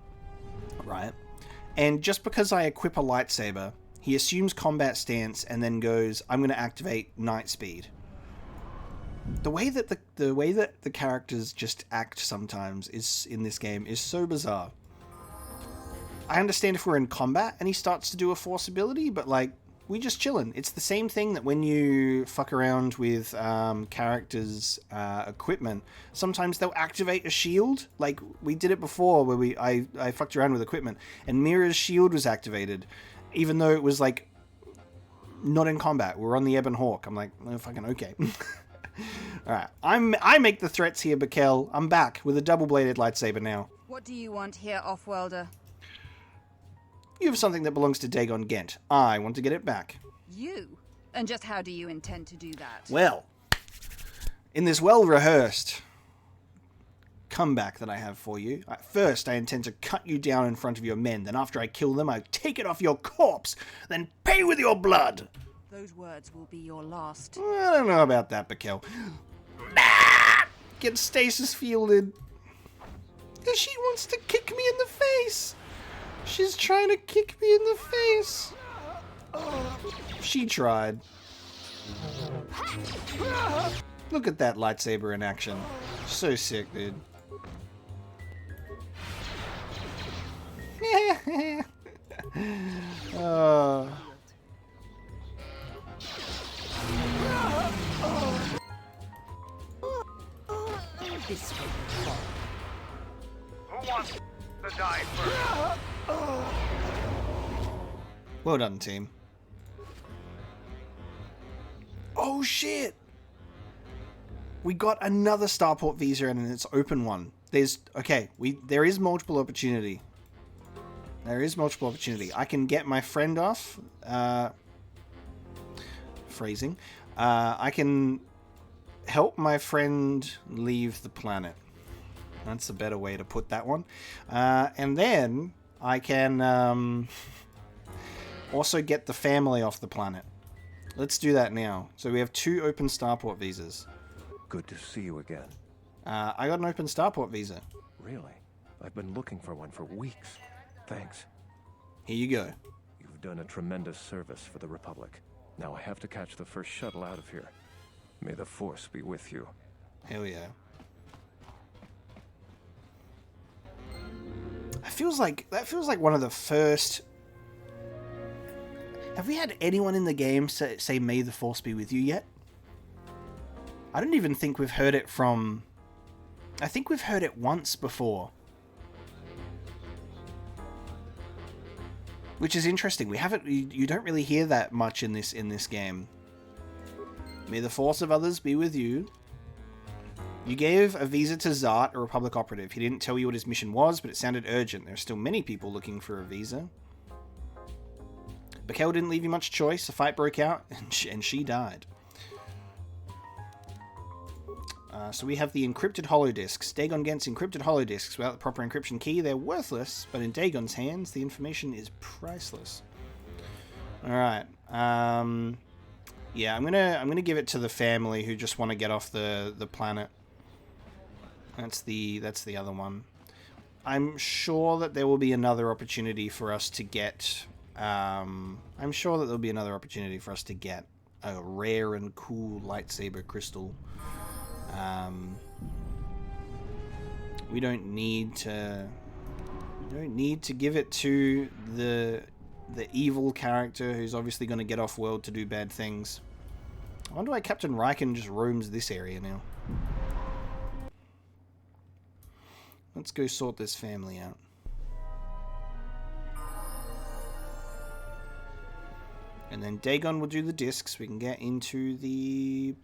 Right? And just because I equip a lightsaber, he assumes combat stance and then goes, I'm going to activate night speed. The way that the characters just act sometimes is in this game is so bizarre. I understand if we're in combat and he starts to do a force ability, but like, we just chillin'. It's the same thing that when you fuck around with characters' equipment, sometimes they'll activate a shield. Like, we did it before where I fucked around with equipment and Mira's shield was activated, even though it was like not in combat. We're on the Ebon Hawk. I'm like, oh, fucking okay. Alright, I make the threats here, Bakel. I'm back with a double-bladed lightsaber now. What do you want here, Offworlder? You have something that belongs to Dagon Ghent. I want to get it back. You? And just how do you intend to do that? Well, in this well-rehearsed comeback that I have for you, first I intend to cut you down in front of your men. Then after I kill them, I take it off your corpse. Then pay with your blood. Those words will be your last. I don't know about that, Bakel. Get stasis fielded. She wants to kick me in the face. She's trying to kick me in the face. She tried. Look at that lightsaber in action. So sick, dude. This way. Who wants to die first? Well done, team. Oh shit! We got another starport visa and it's open one. There is multiple opportunity. I can get my friend off. Phrasing. I can help my friend leave the planet. That's a better way to put that one. And then I can also get the family off the planet. Let's do that now. So we have 2 open starport visas. Good to see you again. I got an open starport visa. Really? I've been looking for one for weeks. Thanks. Here you go. You've done a tremendous service for the Republic. Now I have to catch the first shuttle out of here. May the Force be with you. Hell yeah. That feels like one of the first... Have we had anyone in the game say "May the Force be with you" yet? I don't even think we've heard it from... I think we've heard it once before. Which is interesting. We haven't... You don't really hear that much in this game. May the force of others be with you. You gave a visa to Zart, a Republic operative. He didn't tell you what his mission was, but it sounded urgent. There are still many people looking for a visa. Bakel didn't leave you much choice. A fight broke out, and she died. So we have the encrypted holodisks. Dagon Gent's encrypted holodisks. Without the proper encryption key, they're worthless, but in Dagon's hands, the information is priceless. Alright. Yeah, I'm gonna give it to the family who just want to get off the planet. That's the other one. I'm sure that there will be another opportunity for us to get... I'm sure that there'll be another opportunity for us to get a rare and cool lightsaber crystal. We don't need to give it to the evil character who's obviously going to get off world to do bad things. I wonder why Captain Riken just roams this area now. Let's go sort this family out. And then Dagon will do the discs. We can get into the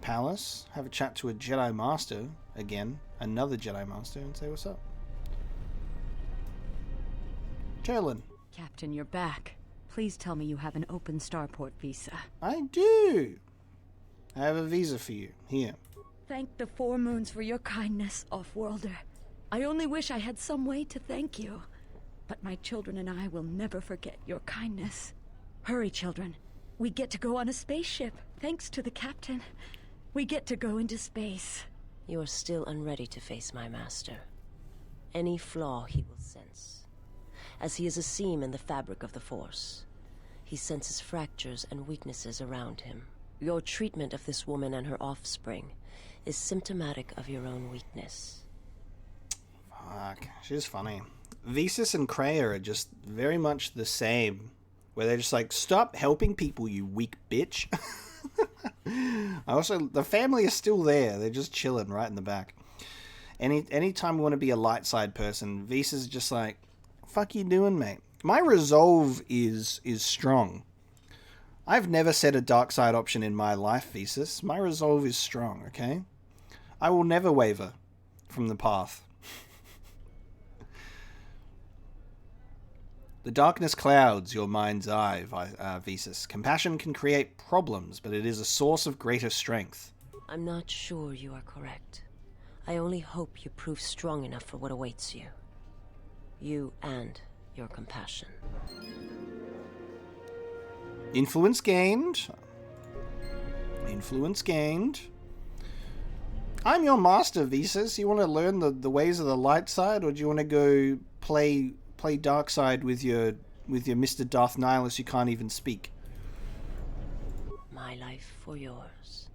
palace, have a chat to a Jedi Master again, another Jedi Master, and say what's up. Jalen. Captain, you're back. Please tell me you have an open starport visa. I do. I have a visa for you. Here. Thank the Four Moons for your kindness, Offworlder. I only wish I had some way to thank you. But my children and I will never forget your kindness. Hurry, children. We get to go on a spaceship, thanks to the captain. We get to go into space. You are still unready to face my master. Any flaw he will sense. As he is a seam in the fabric of the Force. He senses fractures and weaknesses around him. Your treatment of this woman and her offspring is symptomatic of your own weakness. Fuck, she's funny. Visas and Kreia are just very much the same. Where they're just like, stop helping people, you weak bitch. Also, the family is still there. They're just chilling right in the back. Anytime we want to be a light side person, Visa's just like, fuck you doing, mate? My resolve is strong. I've never said a dark side option in my life, Visas. My resolve is strong, okay? I will never waver from the path. The darkness clouds your mind's eye, Visas. Compassion can create problems, but it is a source of greater strength. I'm not sure you are correct. I only hope you prove strong enough for what awaits you. You and your compassion. Influence gained. Influence gained. I'm your master, Visas. You want to learn the ways of the light side, or do you want to go play dark side with your Mr. Darth Nihilus who can't even speak? My life for yours.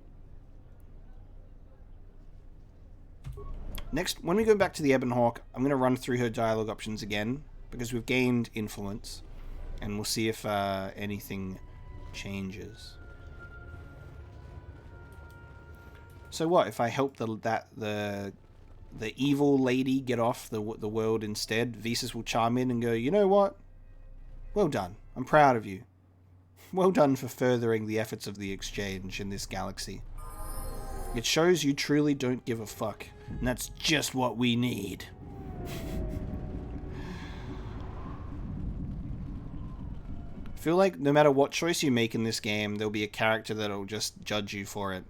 Next, when we go back to the Ebon Hawk, I'm going to run through her dialogue options again, because we've gained influence, and we'll see if anything changes. So what, if I help the evil lady get off the world instead, Visas will chime in and go, you know what? Well done. I'm proud of you. Well done for furthering the efforts of the exchange in this galaxy. It shows you truly don't give a fuck. And that's just what we need. I feel like no matter what choice you make in this game, there'll be a character that'll just judge you for it.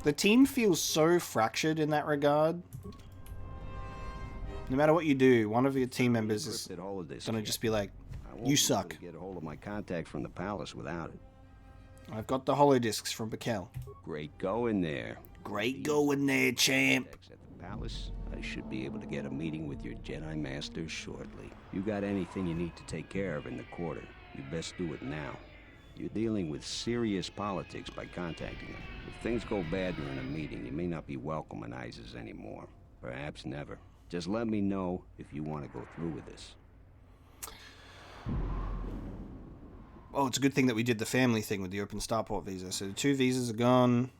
The team feels so fractured in that regard. No matter what you do, one of your team members is gonna just be like, you suck. Get a hold of my contact from the palace without it. I've got the holodiscs from Bakel. Great going there. Great going there, champ. At the palace, I should be able to get a meeting with your Jedi Master shortly. You got anything you need to take care of in the quarter, you best do it now. You're dealing with serious politics by contacting him. If things go bad during a meeting, you may not be welcome in Iziz anymore. Perhaps never. Just let me know if you want to go through with this. Oh, it's a good thing that we did the family thing with the open starport visa. So the 2 visas are gone.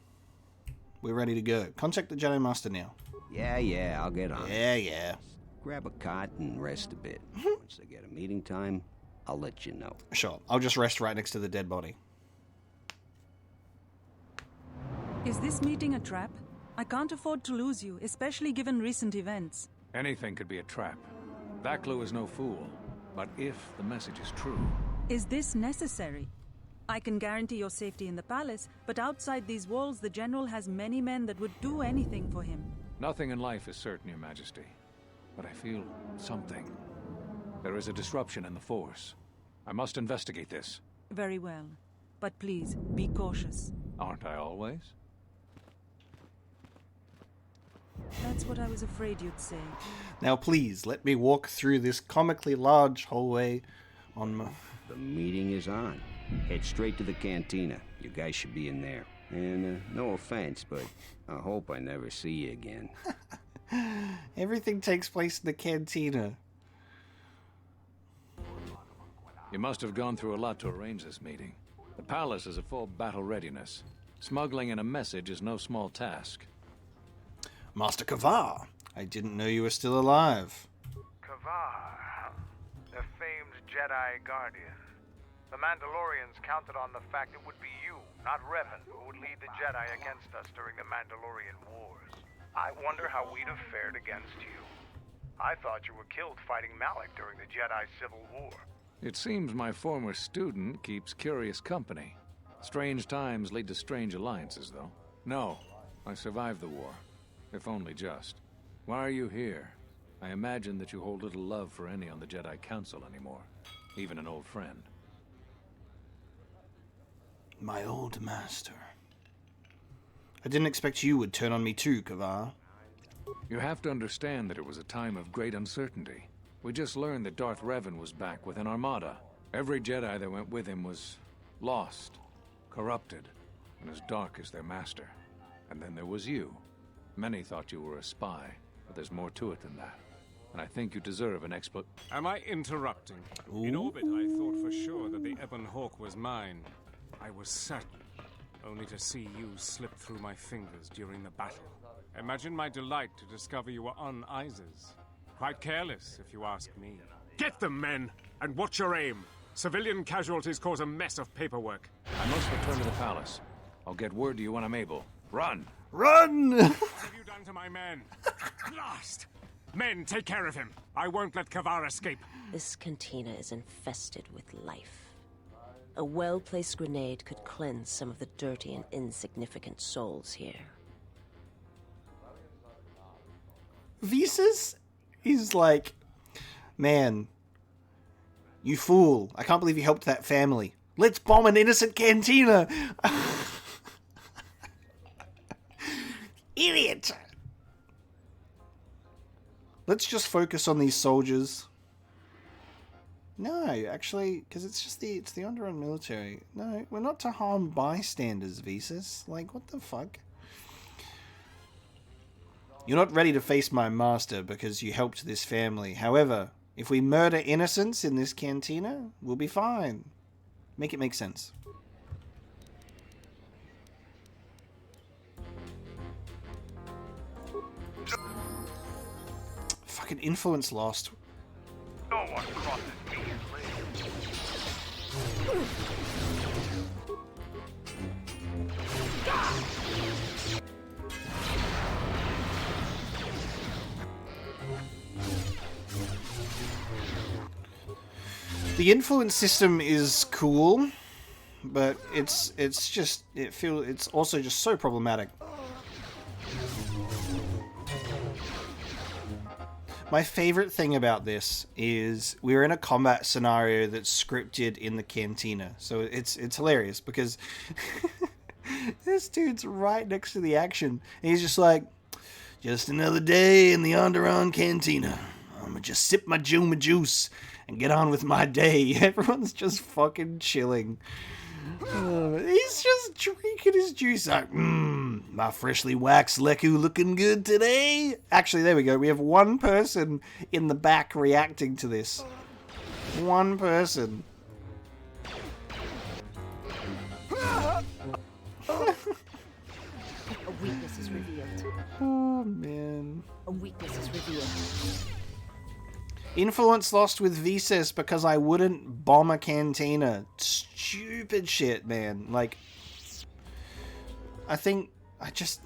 We're ready to go. Contact the Jedi Master now. Yeah, I'll get on. Yeah. Grab a cot and rest a bit. Once I get a meeting time, I'll let you know. Sure. I'll just rest right next to the dead body. Is this meeting a trap? I can't afford to lose you, especially given recent events. Anything could be a trap. That clue is no fool. But if the message is true... Is this necessary? I can guarantee your safety in the palace, but outside these walls, the General has many men that would do anything for him. Nothing in life is certain, Your Majesty. But I feel something. There is a disruption in the Force. I must investigate this. Very well. But please, be cautious. Aren't I always? That's what I was afraid you'd say. Now please, let me walk through this comically large hallway on my... The meeting is on. Head straight to the Cantina. You guys should be in there. And no offense, but I hope I never see you again. Everything takes place in the Cantina. You must have gone through a lot to arrange this meeting. The palace is at full battle readiness. Smuggling in a message is no small task. Master Kavar, I didn't know you were still alive. Kavar, the famed Jedi Guardian. The Mandalorians counted on the fact it would be you, not Revan, who would lead the Jedi against us during the Mandalorian Wars. I wonder how we'd have fared against you. I thought you were killed fighting Malak during the Jedi Civil War. It seems my former student keeps curious company. Strange times lead to strange alliances, though. No, I survived the war. If only just. Why are you here? I imagine that you hold little love for any on the Jedi Council anymore. Even an old friend. My old master. I didn't expect you would turn on me too, Kavar. You have to understand that it was a time of great uncertainty. We just learned that Darth Revan was back with an armada. Every Jedi that went with him was lost, corrupted, and as dark as their master. And then there was you. Many thought you were a spy, but there's more to it than that. And I think you deserve an explanation. Am I interrupting? In orbit, I thought for sure that the Ebon Hawk was mine. I was certain, only to see you slip through my fingers during the battle. Imagine my delight to discover you were on Iziz. Quite careless, if you ask me. Get them, men, and watch your aim. Civilian casualties cause a mess of paperwork. I must return to the palace. I'll get word to you when I'm able. Run! Run! What have you done to my men? Blast! Men, take care of him. I won't let Kavar escape. This cantina is infested with life. A well-placed grenade could cleanse some of the dirty and insignificant souls here. Visas is like, man, you fool. I can't believe you helped that family. Let's bomb an innocent cantina. Idiot. Let's just focus on these soldiers. No, actually, because it's the Onderon military. No, we're not to harm bystanders, Visas. Like, what the fuck? You're not ready to face my master because you helped this family. However, if we murder innocents in this cantina, we'll be fine. Make it make sense. Fucking influence lost. No one crosses me and The influence system is cool, but it's also just so problematic. My favorite thing about this is we're in a combat scenario that's scripted in the cantina. So it's hilarious because this dude's right next to the action. And he's just like, just another day in the Onderon cantina. I'm gonna just sip my Juma juice and get on with my day. Everyone's just fucking chilling. He's just drinking his juice like, my freshly waxed Leku looking good today. Actually, there we go. We have one person in the back reacting to this. One person. A weakness is revealed. Oh, man. A weakness is revealed. Influence lost with Iziz because I wouldn't bomb a cantina. Stupid shit, man. Like, I think I just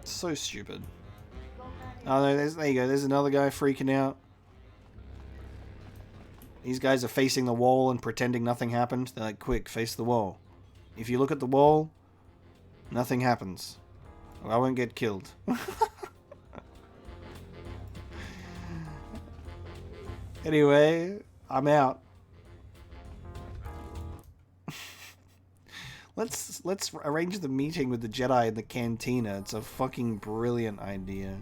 so stupid. Oh no, there you go. There's another guy freaking out. These guys are facing the wall and pretending nothing happened. They're like, quick, face the wall. If you look at the wall, nothing happens. I won't get killed. Anyway, I'm out. Let's arrange the meeting with the Jedi in the cantina. It's a fucking brilliant idea.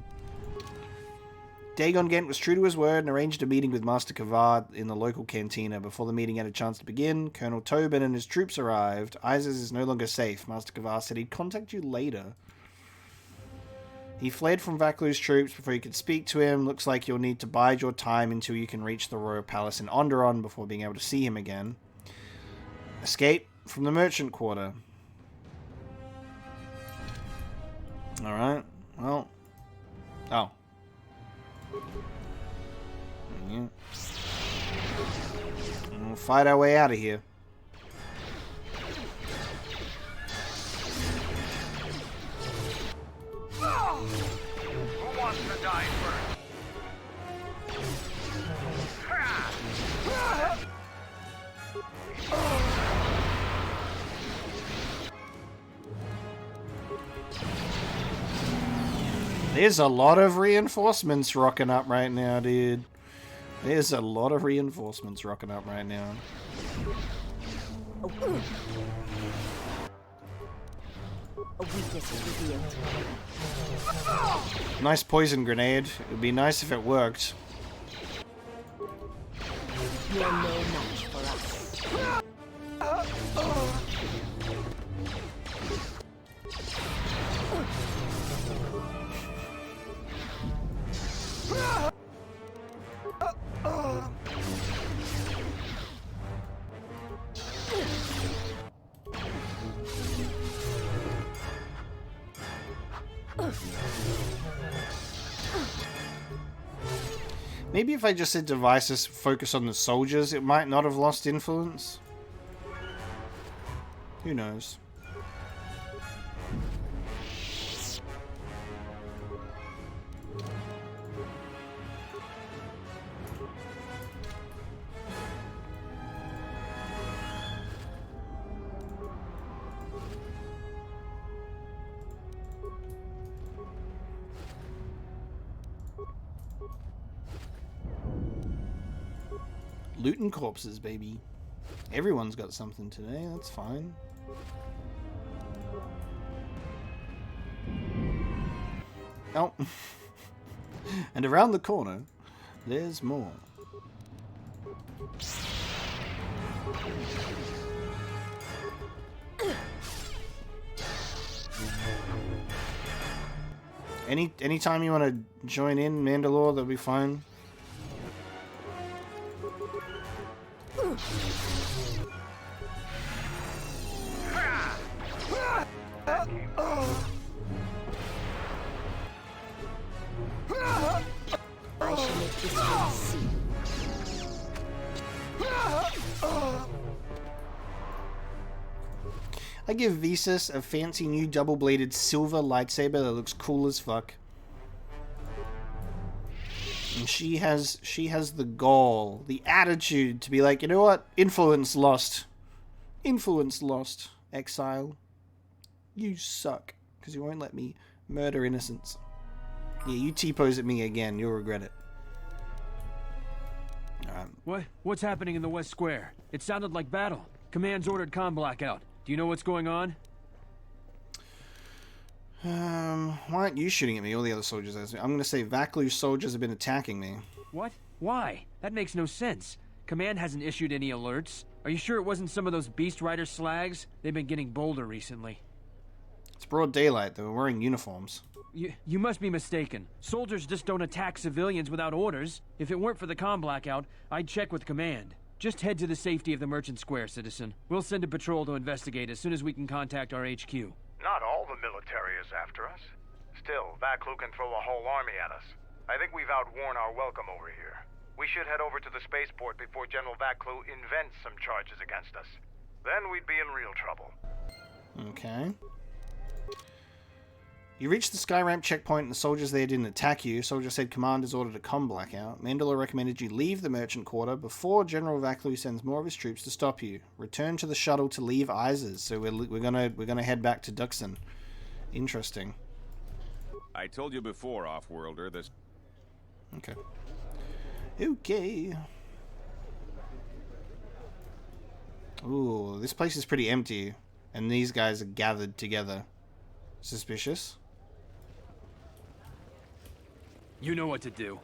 Dagon Gent was true to his word and arranged a meeting with Master Kavar in the local cantina. Before the meeting had a chance to begin, Colonel Tobin and his troops arrived. Iziz is no longer safe. Master Kavar said he'd contact you later. He fled from Vaklu's troops before you could speak to him. Looks like you'll need to bide your time until you can reach the royal palace in Onderon before being able to see him again. Escape from the merchant quarter. Alright, well. Oh. Yeah. We'll fight our way out of here. Who wants to die first? There's a lot of reinforcements rocking up right now, dude. There's a lot of reinforcements rocking up right now. A weakness is revealed. Nice poison grenade. It would be nice if it worked. You are no match for us. Maybe if I just said devices focus on the soldiers, it might not have lost influence. Who knows? Looting corpses, baby. Everyone's got something today, that's fine. Oh. And around the corner, there's more. Anytime you want to join in, Mandalore, that'll be fine. I shall make this one see. I give Iziz a fancy new double-bladed silver lightsaber that looks cool as fuck. And she has the gall, the attitude to be like, you know what? Influence lost. Influence lost. Exile. You suck. Because you won't let me murder innocents. Yeah, you T-pose at me again, you'll regret it. Alright. What's happening in the West Square? It sounded like battle. Command's ordered comm blackout. Do you know what's going on? Why aren't you shooting at me? All the other soldiers. I'm gonna say Vaklu's soldiers have been attacking me. What? Why? That makes no sense. Command hasn't issued any alerts. Are you sure it wasn't some of those Beast Rider slags? They've been getting bolder recently. It's broad daylight. They were wearing uniforms. You must be mistaken. Soldiers just don't attack civilians without orders. If it weren't for the comm blackout, I'd check with Command. Just head to the safety of the Merchant Square, citizen. We'll send a patrol to investigate as soon as we can contact our HQ. Not all the military is after us. Still, Vaklu can throw a whole army at us. I think we've outworn our welcome over here. We should head over to the spaceport before General Vaklu invents some charges against us. Then we'd be in real trouble. Okay. You reached the Skyramp checkpoint and the soldiers there didn't attack you. Soldier said Command has ordered a comm blackout. Mandalore recommended you leave the merchant quarter before General Vaklu sends more of his troops to stop you. Return to the shuttle to leave Iziz. So we're gonna head back to Duxon. Interesting. I told you before, Offworlder, this... Okay. Okay. Ooh, this place is pretty empty. And these guys are gathered together. Suspicious. You know what to do.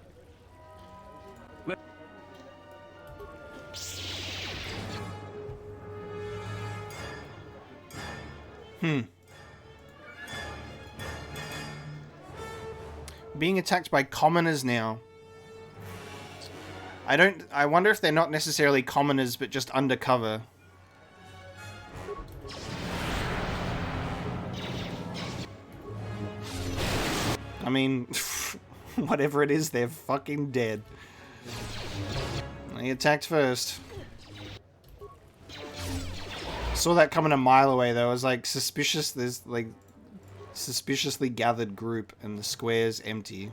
Being attacked by commoners now. I wonder if they're not necessarily commoners, but just undercover. I mean, whatever it is, they're fucking dead. They attacked first. Saw that coming a mile away, though. I was like, suspicious. There's like suspiciously gathered group, and the square's empty.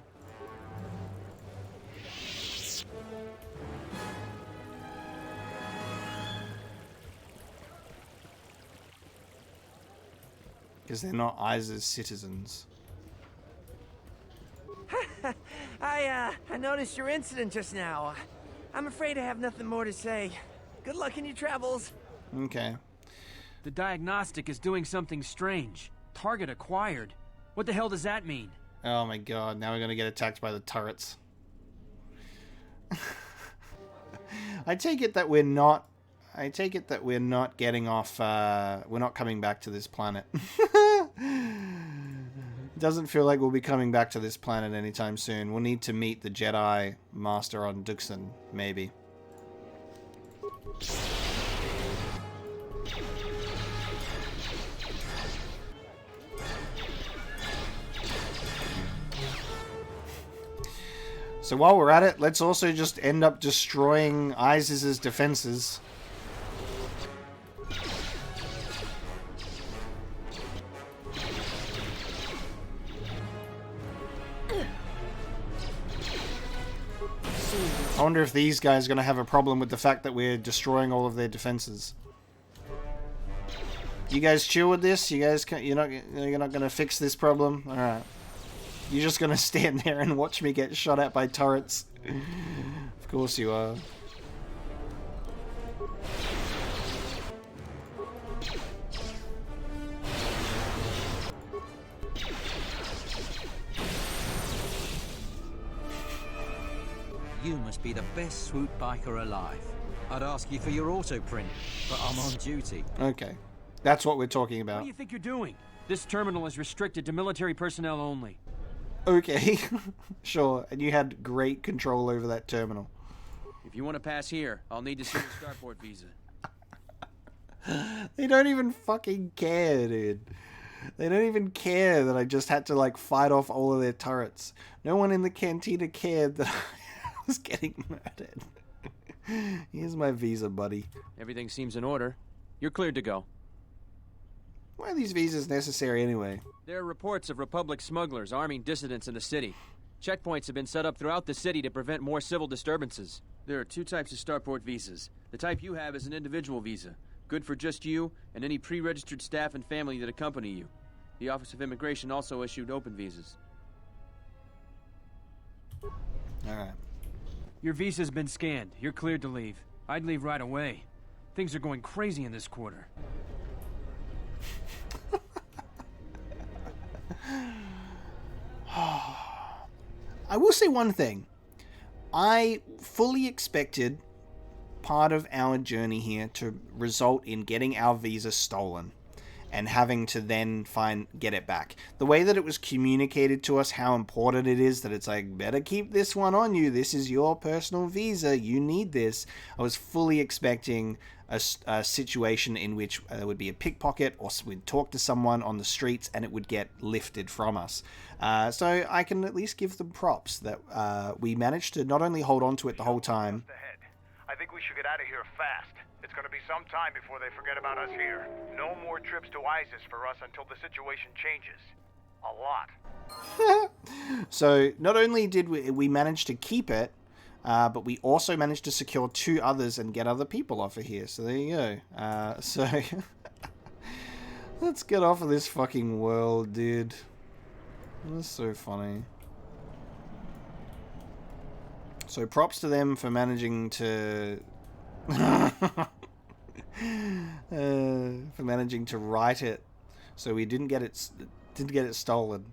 Because they're not Iziz citizens. I noticed your incident just now. I'm afraid I have nothing more to say. Good luck in your travels. Okay. The diagnostic is doing something strange. Target acquired. What the hell does that mean? Oh my god, now we're gonna get attacked by the turrets. I take it that we're not getting off, we're not coming back to this planet. It doesn't feel like we'll be coming back to this planet anytime soon. We'll need to meet the Jedi Master on Duxon, maybe. So while we're at it, let's also just end up destroying Iziz's defenses. I wonder if these guys are going to have a problem with the fact that we're destroying all of their defenses. You guys chill with this? You guys you're not going to fix this problem? All right. You're just going to stand there and watch me get shot at by turrets. Of course you are. You must be the best swoop biker alive. I'd ask you for your auto print, but I'm on duty. Okay. That's what we're talking about. What do you think you're doing? This terminal is restricted to military personnel only. Okay. Sure. And you had great control over that terminal. If you want to pass here, I'll need to see your starport visa. They don't even fucking care, dude. They don't even care that I just had to, like, fight off all of their turrets. No one in the cantina cared that I was getting murdered. Here's my visa, buddy. Everything seems in order. You're cleared to go. Why are these visas necessary anyway? There are reports of Republic smugglers arming dissidents in the city. Checkpoints have been set up throughout the city to prevent more civil disturbances. There are two types of starport visas. The type you have is an individual visa, good for just you and any pre-registered staff and family that accompany you. The Office of Immigration also issued open visas. Alright. Your visa's been scanned. You're cleared to leave. I'd leave right away. Things are going crazy in this quarter. I will say one thing. I fully expected part of our journey here to result in getting our visa stolen and having to then get it back. The way that it was communicated to us, how important it is, that it's like, better keep this one on you. This is your personal visa. You need this. I was fully expecting a situation in which there would be a pickpocket, or we'd talk to someone on the streets and it would get lifted from us. So I can at least give them props that we managed to not only hold on to it the whole time. I think we should get out of here fast. It's going to be some time before they forget about us here. No more trips to Iziz for us until the situation changes. A lot. So not only did we manage to keep it, but we also managed to secure 2 others and get other people off of here. So there you go. So let's get off of this fucking world, dude. That's so funny. So props to them for managing to write it so we didn't get it stolen.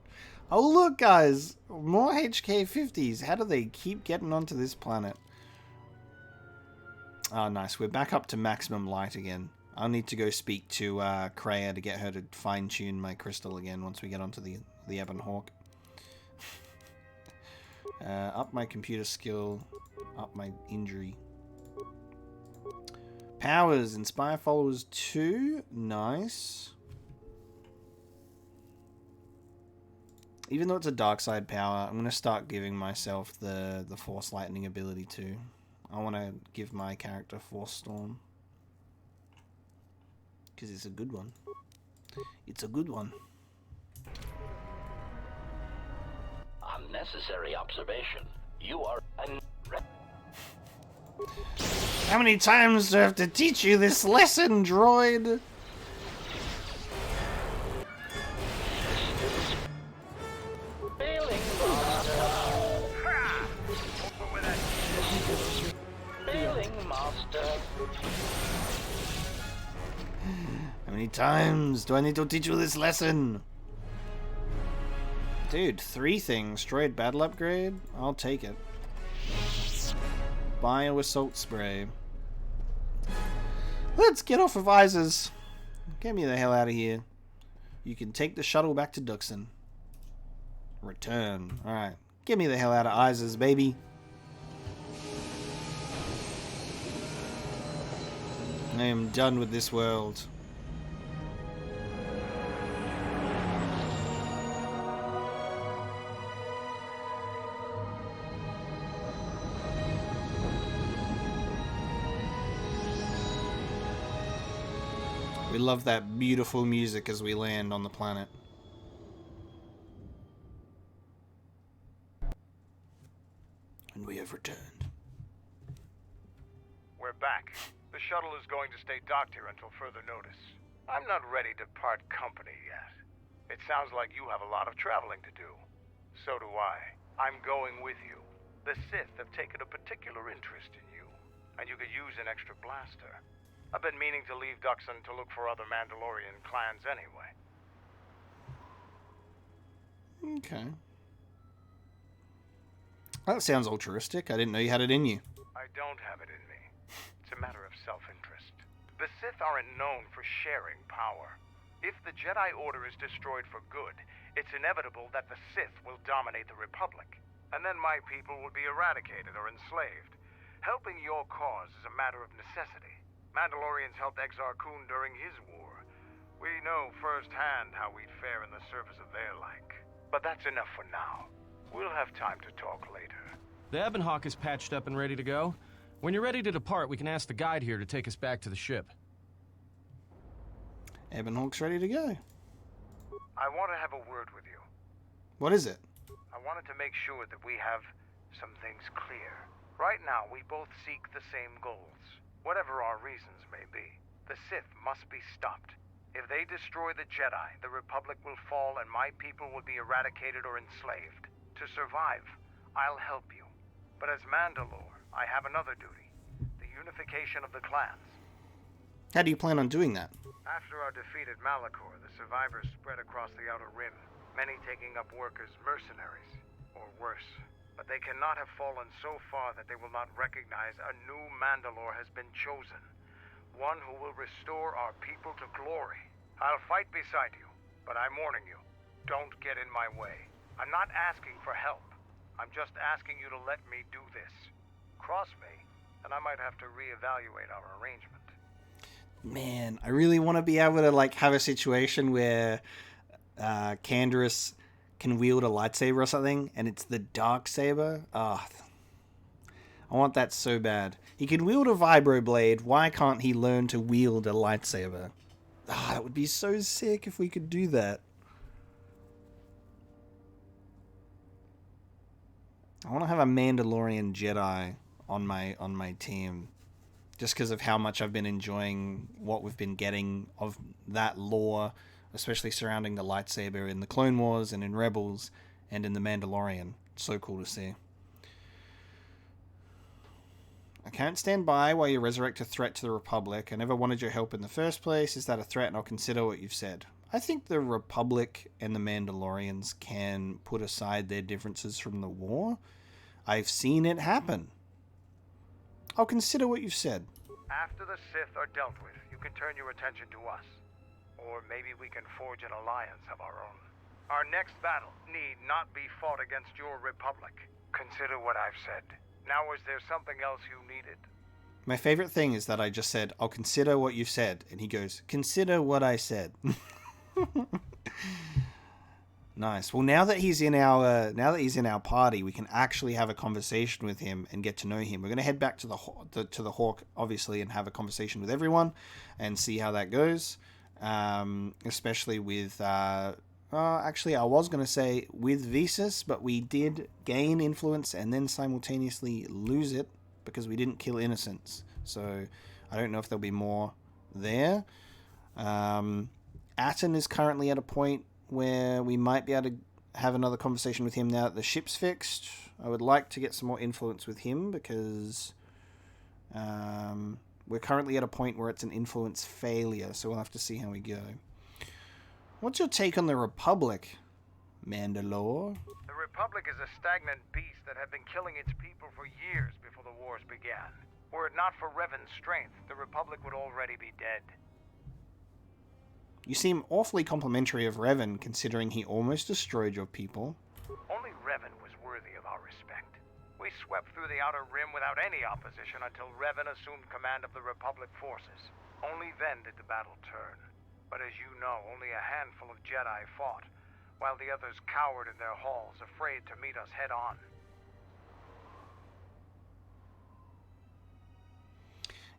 Oh look, guys, more HK50s. How do they keep getting onto this planet? Oh, nice. We're back up to maximum light again. I'll need to go speak to Kreia to get her to fine-tune my crystal again once we get onto the Ebon Hawk. Up my computer skill, up my injury. Powers, Inspire Followers 2, nice. Even though it's a dark side power, I'm going to start giving myself the Force Lightning ability too. I want to give my character Force Storm. Because it's a good one. It's a good one. Unnecessary observation. You are How many times do I have to teach you this lesson, droid? How many times do I need to teach you this lesson? Dude, 3 things. Droid battle upgrade? I'll take it. Bio assault spray. Let's get off of Iziz. Get me the hell out of here. You can take the shuttle back to Duxon. Return. Alright. Get me the hell out of Iziz, baby. I am done with this world. We love that beautiful music as we land on the planet. And we have returned. We're back. The shuttle is going to stay docked here until further notice. I'm not ready to part company yet. It sounds like you have a lot of traveling to do. So do I. I'm going with you. The Sith have taken a particular interest in you, and you could use an extra blaster. I've been meaning to leave Duxon to look for other Mandalorian clans anyway. Okay. That sounds altruistic. I didn't know you had it in you. I don't have it in me. It's a matter of self-interest. The Sith aren't known for sharing power. If the Jedi Order is destroyed for good, it's inevitable that the Sith will dominate the Republic. And then my people will be eradicated or enslaved. Helping your cause is a matter of necessity. Mandalorians helped Exar Kun during his war. We know firsthand how we'd fare in the service of their like. But that's enough for now. We'll have time to talk later. The Ebon Hawk is patched up and ready to go. When you're ready to depart, we can ask the guide here to take us back to the ship. Ebon Hawk's ready to go. I want to have a word with you. What is it? I wanted to make sure that we have some things clear. Right now, we both seek the same goals. Whatever our reasons may be, the Sith must be stopped. If they destroy the Jedi, the Republic will fall and my people will be eradicated or enslaved. To survive, I'll help you. But as Mandalore, I have another duty. The unification of the clans. How do you plan on doing that? After our defeat at Malachor, the survivors spread across the Outer Rim, many taking up work as mercenaries, or worse. but they cannot have fallen so far that they will not recognize a new Mandalore has been chosen. One who will restore our people to glory. I'll fight beside you, but I'm warning you, don't get in my way. I'm not asking for help. I'm just asking you to let me do this. Cross me, and I might have to reevaluate our arrangement. Man, I really want to be able to like have a situation where Canderous can wield a lightsaber or something, and it's the dark saber. I want that so bad. He can wield a vibroblade. Why can't he learn to wield a lightsaber? That would be so sick if we could do that. I want to have a Mandalorian Jedi on my team, just because of how much I've been enjoying what we've been getting of that lore, especially surrounding the lightsaber in the Clone Wars and in Rebels and in the Mandalorian. It's so cool to see. I can't stand by while you resurrect a threat to the Republic. I never wanted your help in the first place. Is that a threat? And I'll consider what you've said. I think the Republic and the Mandalorians can put aside their differences from the war. I've seen it happen. I'll consider what you've said. After the Sith are dealt with, you can turn your attention to us. Or maybe we can forge an alliance of our own. Our next battle need not be fought against your Republic. Consider what I've said. Now, is there something else you needed? My favorite thing is that I just said, I'll consider what you've said. And he goes, consider what I said. Nice. Well, now that he's in our party, we can actually have a conversation with him and get to know him. We're going to head back to the Hawk, obviously, and have a conversation with everyone and see how that goes. Especially with, actually, I was going to say with Visas, but we did gain influence and then simultaneously lose it because we didn't kill innocents. So I don't know if there'll be more there. Atten is currently at a point where we might be able to have another conversation with him now that the ship's fixed. I would like to get some more influence with him because we're currently at a point where it's an influence failure, so we'll have to see how we go. What's your take on the Republic, Mandalore? The Republic is a stagnant beast that had been killing its people for years before the wars began. Were it not for Revan's strength, the Republic would already be dead. You seem awfully complimentary of Revan, considering he almost destroyed your people. Only Revan was worthy of our respect. We swept through the Outer Rim without any opposition until Revan assumed command of the Republic forces. Only then did the battle turn. But as you know, only a handful of Jedi fought, while the others cowered in their halls, afraid to meet us head-on.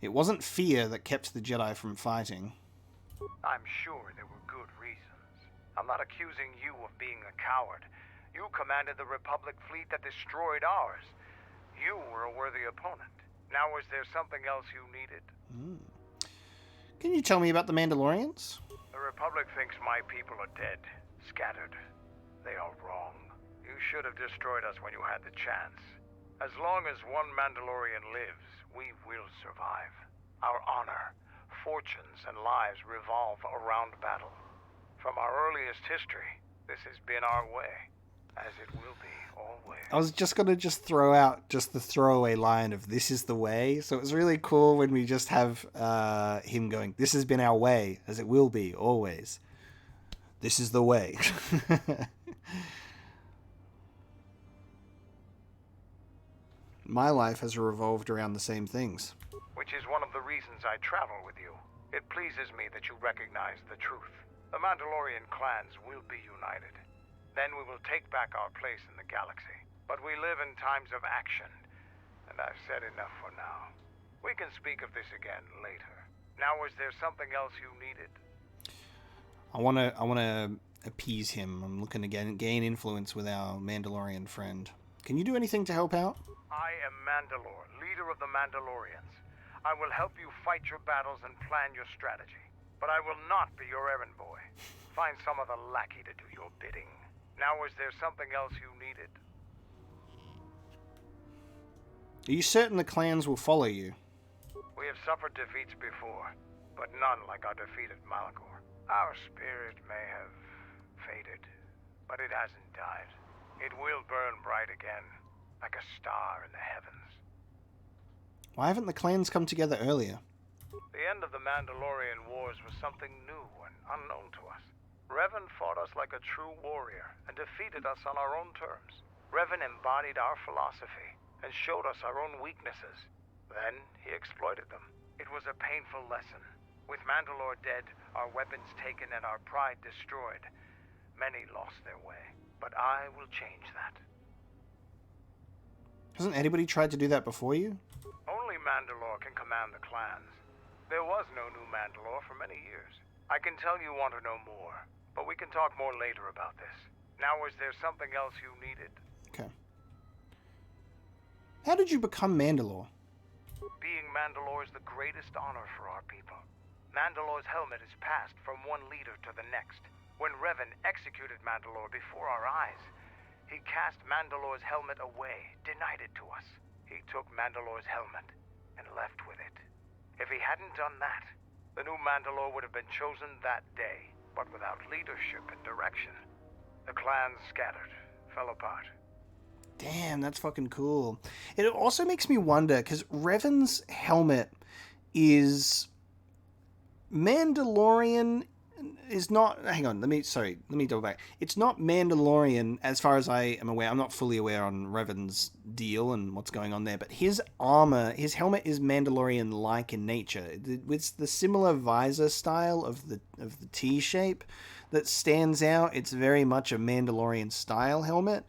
It wasn't fear that kept the Jedi from fighting. I'm sure there were good reasons. I'm not accusing you of being a coward. You commanded the Republic fleet that destroyed ours. You were a worthy opponent. Now is there something else you needed? Can you tell me about the Mandalorians? The Republic thinks my people are dead, scattered. They are wrong. You should have destroyed us when you had the chance. As long as one Mandalorian lives, we will survive. Our honor, fortunes, and lives revolve around battle. From our earliest history, this has been our way, as it will be always. I was just going to throw out the throwaway line of "this is the way," so it was really cool when we just have him going, "This has been our way, as it will be always. This is the way." My life has revolved around the same things. Which is one of the reasons I travel with you. It pleases me that you recognize the truth. The Mandalorian clans will be united. Then we will take back our place in the galaxy. But we live in times of action, and I've said enough for now. We can speak of this again later. Now, is there something else you needed? I wanna appease him. I'm looking to gain influence with our Mandalorian friend. Can you do anything to help out? I am Mandalore, leader of the Mandalorians. I will help you fight your battles and plan your strategy. But I will not be your errand boy. Find some other lackey to do your bidding. Now, is there something else you needed? Are you certain the clans will follow you? We have suffered defeats before, but none like our defeat at Malachor. Our spirit may have faded, but it hasn't died. It will burn bright again. like a star in the heavens. Why haven't the clans come together earlier? The end of the Mandalorian Wars was something new and unknown to us. Revan fought us like a true warrior and defeated us on our own terms. Revan embodied our philosophy and showed us our own weaknesses. Then he exploited them. It was a painful lesson. With Mandalore dead, our weapons taken and our pride destroyed, many lost their way. But I will change that. Hasn't anybody tried to do that before you? Only Mandalore can command the clans. There was no new Mandalore for many years. I can tell you want to know more, but we can talk more later about this. Now, is there something else you needed? Okay. How did you become Mandalore? Being Mandalore is the greatest honor for our people. Mandalore's helmet is passed from one leader to the next. When Revan executed Mandalore before our eyes, he cast Mandalore's helmet away, denied it to us. He took Mandalore's helmet and left with it. If he hadn't done that, the new Mandalore would have been chosen that day, but without leadership and direction. The clans scattered, fell apart. Damn, that's fucking cool. It also makes me wonder, because Revan's helmet is... Mandalorian is not... Hang on, let me double back. It's not Mandalorian, as far as I am aware. I'm not fully aware on Revan's deal and what's going on there, but his armor, his helmet is Mandalorian-like in nature. With the similar visor style of the T shape that stands out, it's very much a Mandalorian-style helmet.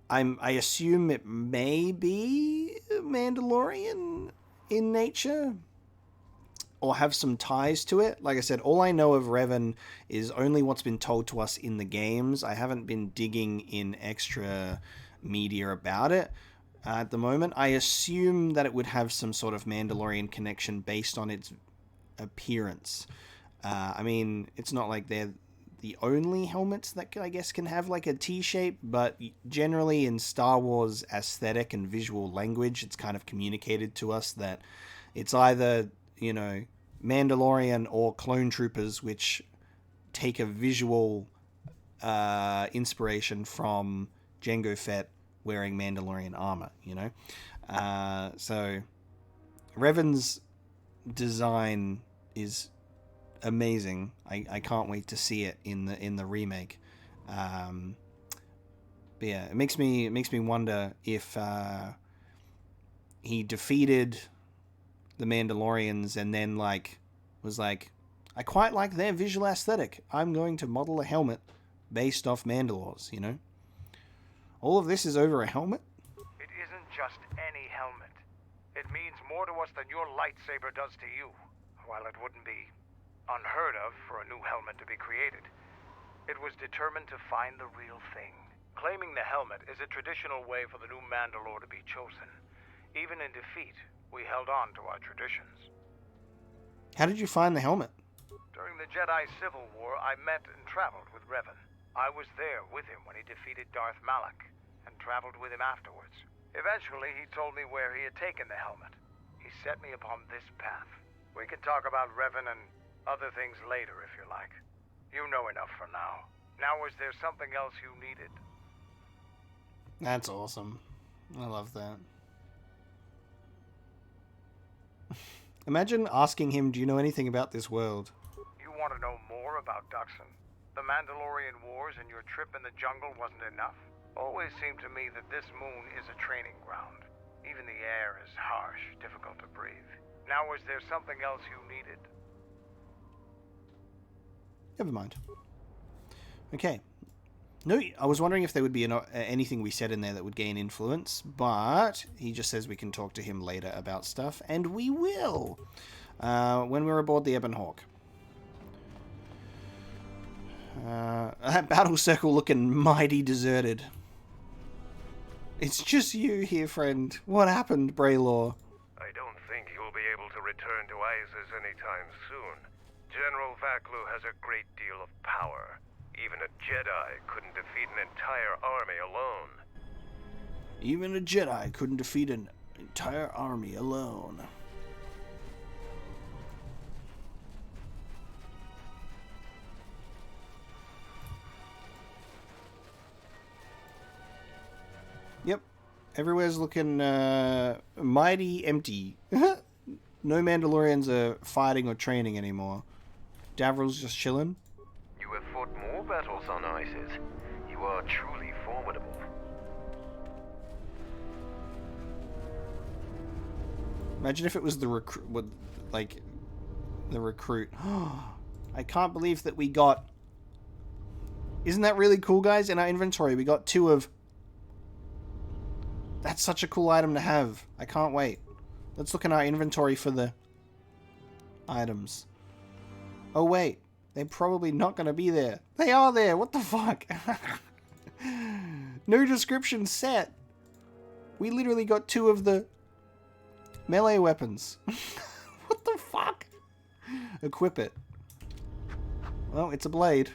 I assume it may be Mandalorian in nature, or have some ties to it. Like I said, all I know of Revan is only what's been told to us in the games. I haven't been digging in extra media about it at the moment. I assume that it would have some sort of Mandalorian connection based on its appearance. I mean, it's not like they're the only helmets that I guess can have like a T-shape, but generally in Star Wars aesthetic and visual language, it's kind of communicated to us that it's either, you know, Mandalorian or clone troopers, which take a visual inspiration from Jango Fett wearing Mandalorian armor, you know? So Revan's design is amazing. I can't wait to see it in the remake. But yeah, it makes me wonder if he defeated the Mandalorians and then was like, I quite like their visual aesthetic. I'm going to model a helmet based off Mandalore's, you know? All of this is over a helmet? It isn't just any helmet. It means more to us than your lightsaber does to you. While it wouldn't be unheard of for a new helmet to be created, it was determined to find the real thing. Claiming the helmet is a traditional way for the new Mandalore to be chosen. Even in defeat, we held on to our traditions. How did you find the helmet? During the Jedi Civil War, I met and traveled with Revan. I was there with him when he defeated Darth Malak, and traveled with him afterwards. Eventually, he told me where he had taken the helmet. He set me upon this path. We can talk about Revan and other things later if you like. You know enough for now. Now, is there something else you needed? That's awesome. I love that. Imagine asking him, do you know anything about this world? You want to know more about Duxon? The Mandalorian Wars and your trip in the jungle wasn't enough? Always seemed to me that this moon is a training ground. Even the air is harsh, difficult to breathe. Now, is there something else you needed? Never mind. Okay. No, I was wondering if there would be anything we said in there that would gain influence, but he just says we can talk to him later about stuff, and we will, when we're aboard the Ebon Hawk. That battle circle looking mighty deserted. It's just you here, friend. What happened, Braylor? I don't think you'll be able to return to Iziz anytime soon. General Vaklu has a great deal of power. Even a Jedi couldn't defeat an entire army alone. Even a Jedi couldn't defeat an entire army alone. Yep. Everywhere's looking mighty empty. No Mandalorians are fighting or training anymore. Davril's just chilling. You have fought more battles on Iziz. You are truly formidable. Imagine if it was the recruit, like the recruit. I can't believe that we got. Isn't that really cool, guys? In our inventory, we got 2 of. That's such a cool item to have. I can't wait. Let's look in our inventory for the items. Oh wait, they're probably not going to be there. They are there. What the fuck? No description set. We literally got 2 of the melee weapons. What the fuck? Equip it. Well, it's a blade.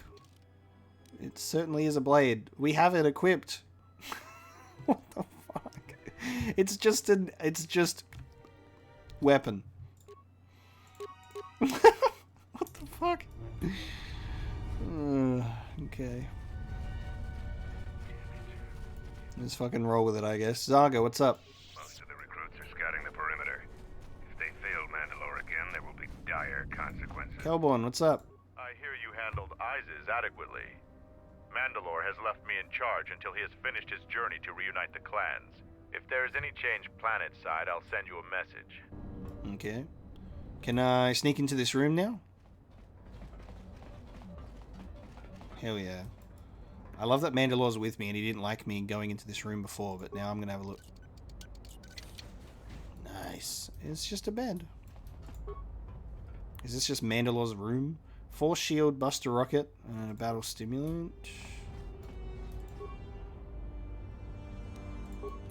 It certainly is a blade. We have it equipped. What the fuck? It's just weapon. What the fuck? Okay. Let's fucking roll with it, I guess. Zarga, what's up? Most of the recruits are scouting the perimeter. If they fail Mandalore again, there will be dire consequences. Kelborn, what's up? I hear you handled Iziz adequately. Mandalore has left me in charge until he has finished his journey to reunite the clans. If there is any change planet side, I'll send you a message. Okay. Can I sneak into this room now? Hell yeah. I love that Mandalore's with me and he didn't like me going into this room before, but now I'm going to have a look. Nice. It's just a bed. Is this just Mandalore's room? Force shield, buster rocket, and a battle stimulant.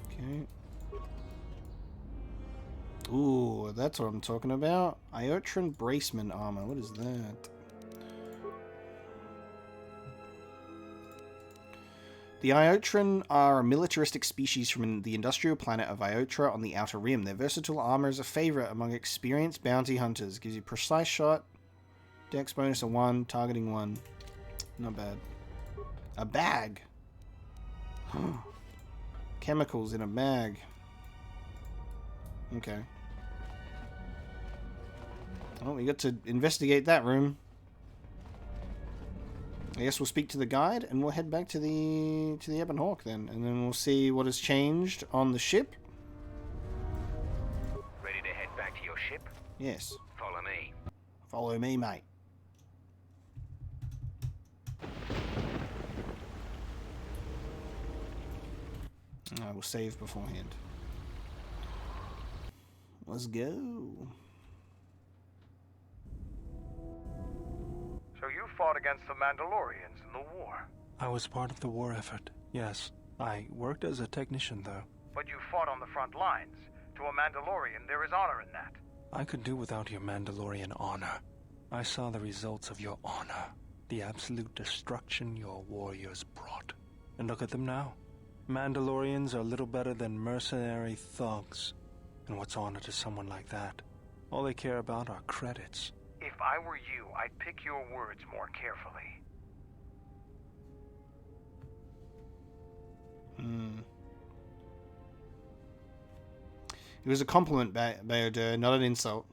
Okay. Ooh, that's what I'm talking about. Iotran bracement armor. What is that? The Iotran are a militaristic species from the industrial planet of Iotra on the Outer Rim. Their versatile armor is a favorite among experienced bounty hunters. Gives you precise shot, dex bonus of 1, targeting 1. Not bad. A bag. Chemicals in a bag. Okay. Well, we got to investigate that room. I guess we'll speak to the guide and we'll head back to the Ebon Hawk then, and then we'll see what has changed on the ship. Ready to head back to your ship? Yes. Follow me. Follow me, mate. I will save beforehand. Let's go. So you fought against the Mandalorians in the war? I was part of the war effort, yes. I worked as a technician, though. But you fought on the front lines. To a Mandalorian, there is honor in that. I could do without your Mandalorian honor. I saw the results of your honor. The absolute destruction your warriors brought. And look at them now. Mandalorians are little better than mercenary thugs. And what's honor to someone like that? All they care about are credits. If I were you, I'd pick your words more carefully. It was a compliment, Bayodur, not an insult.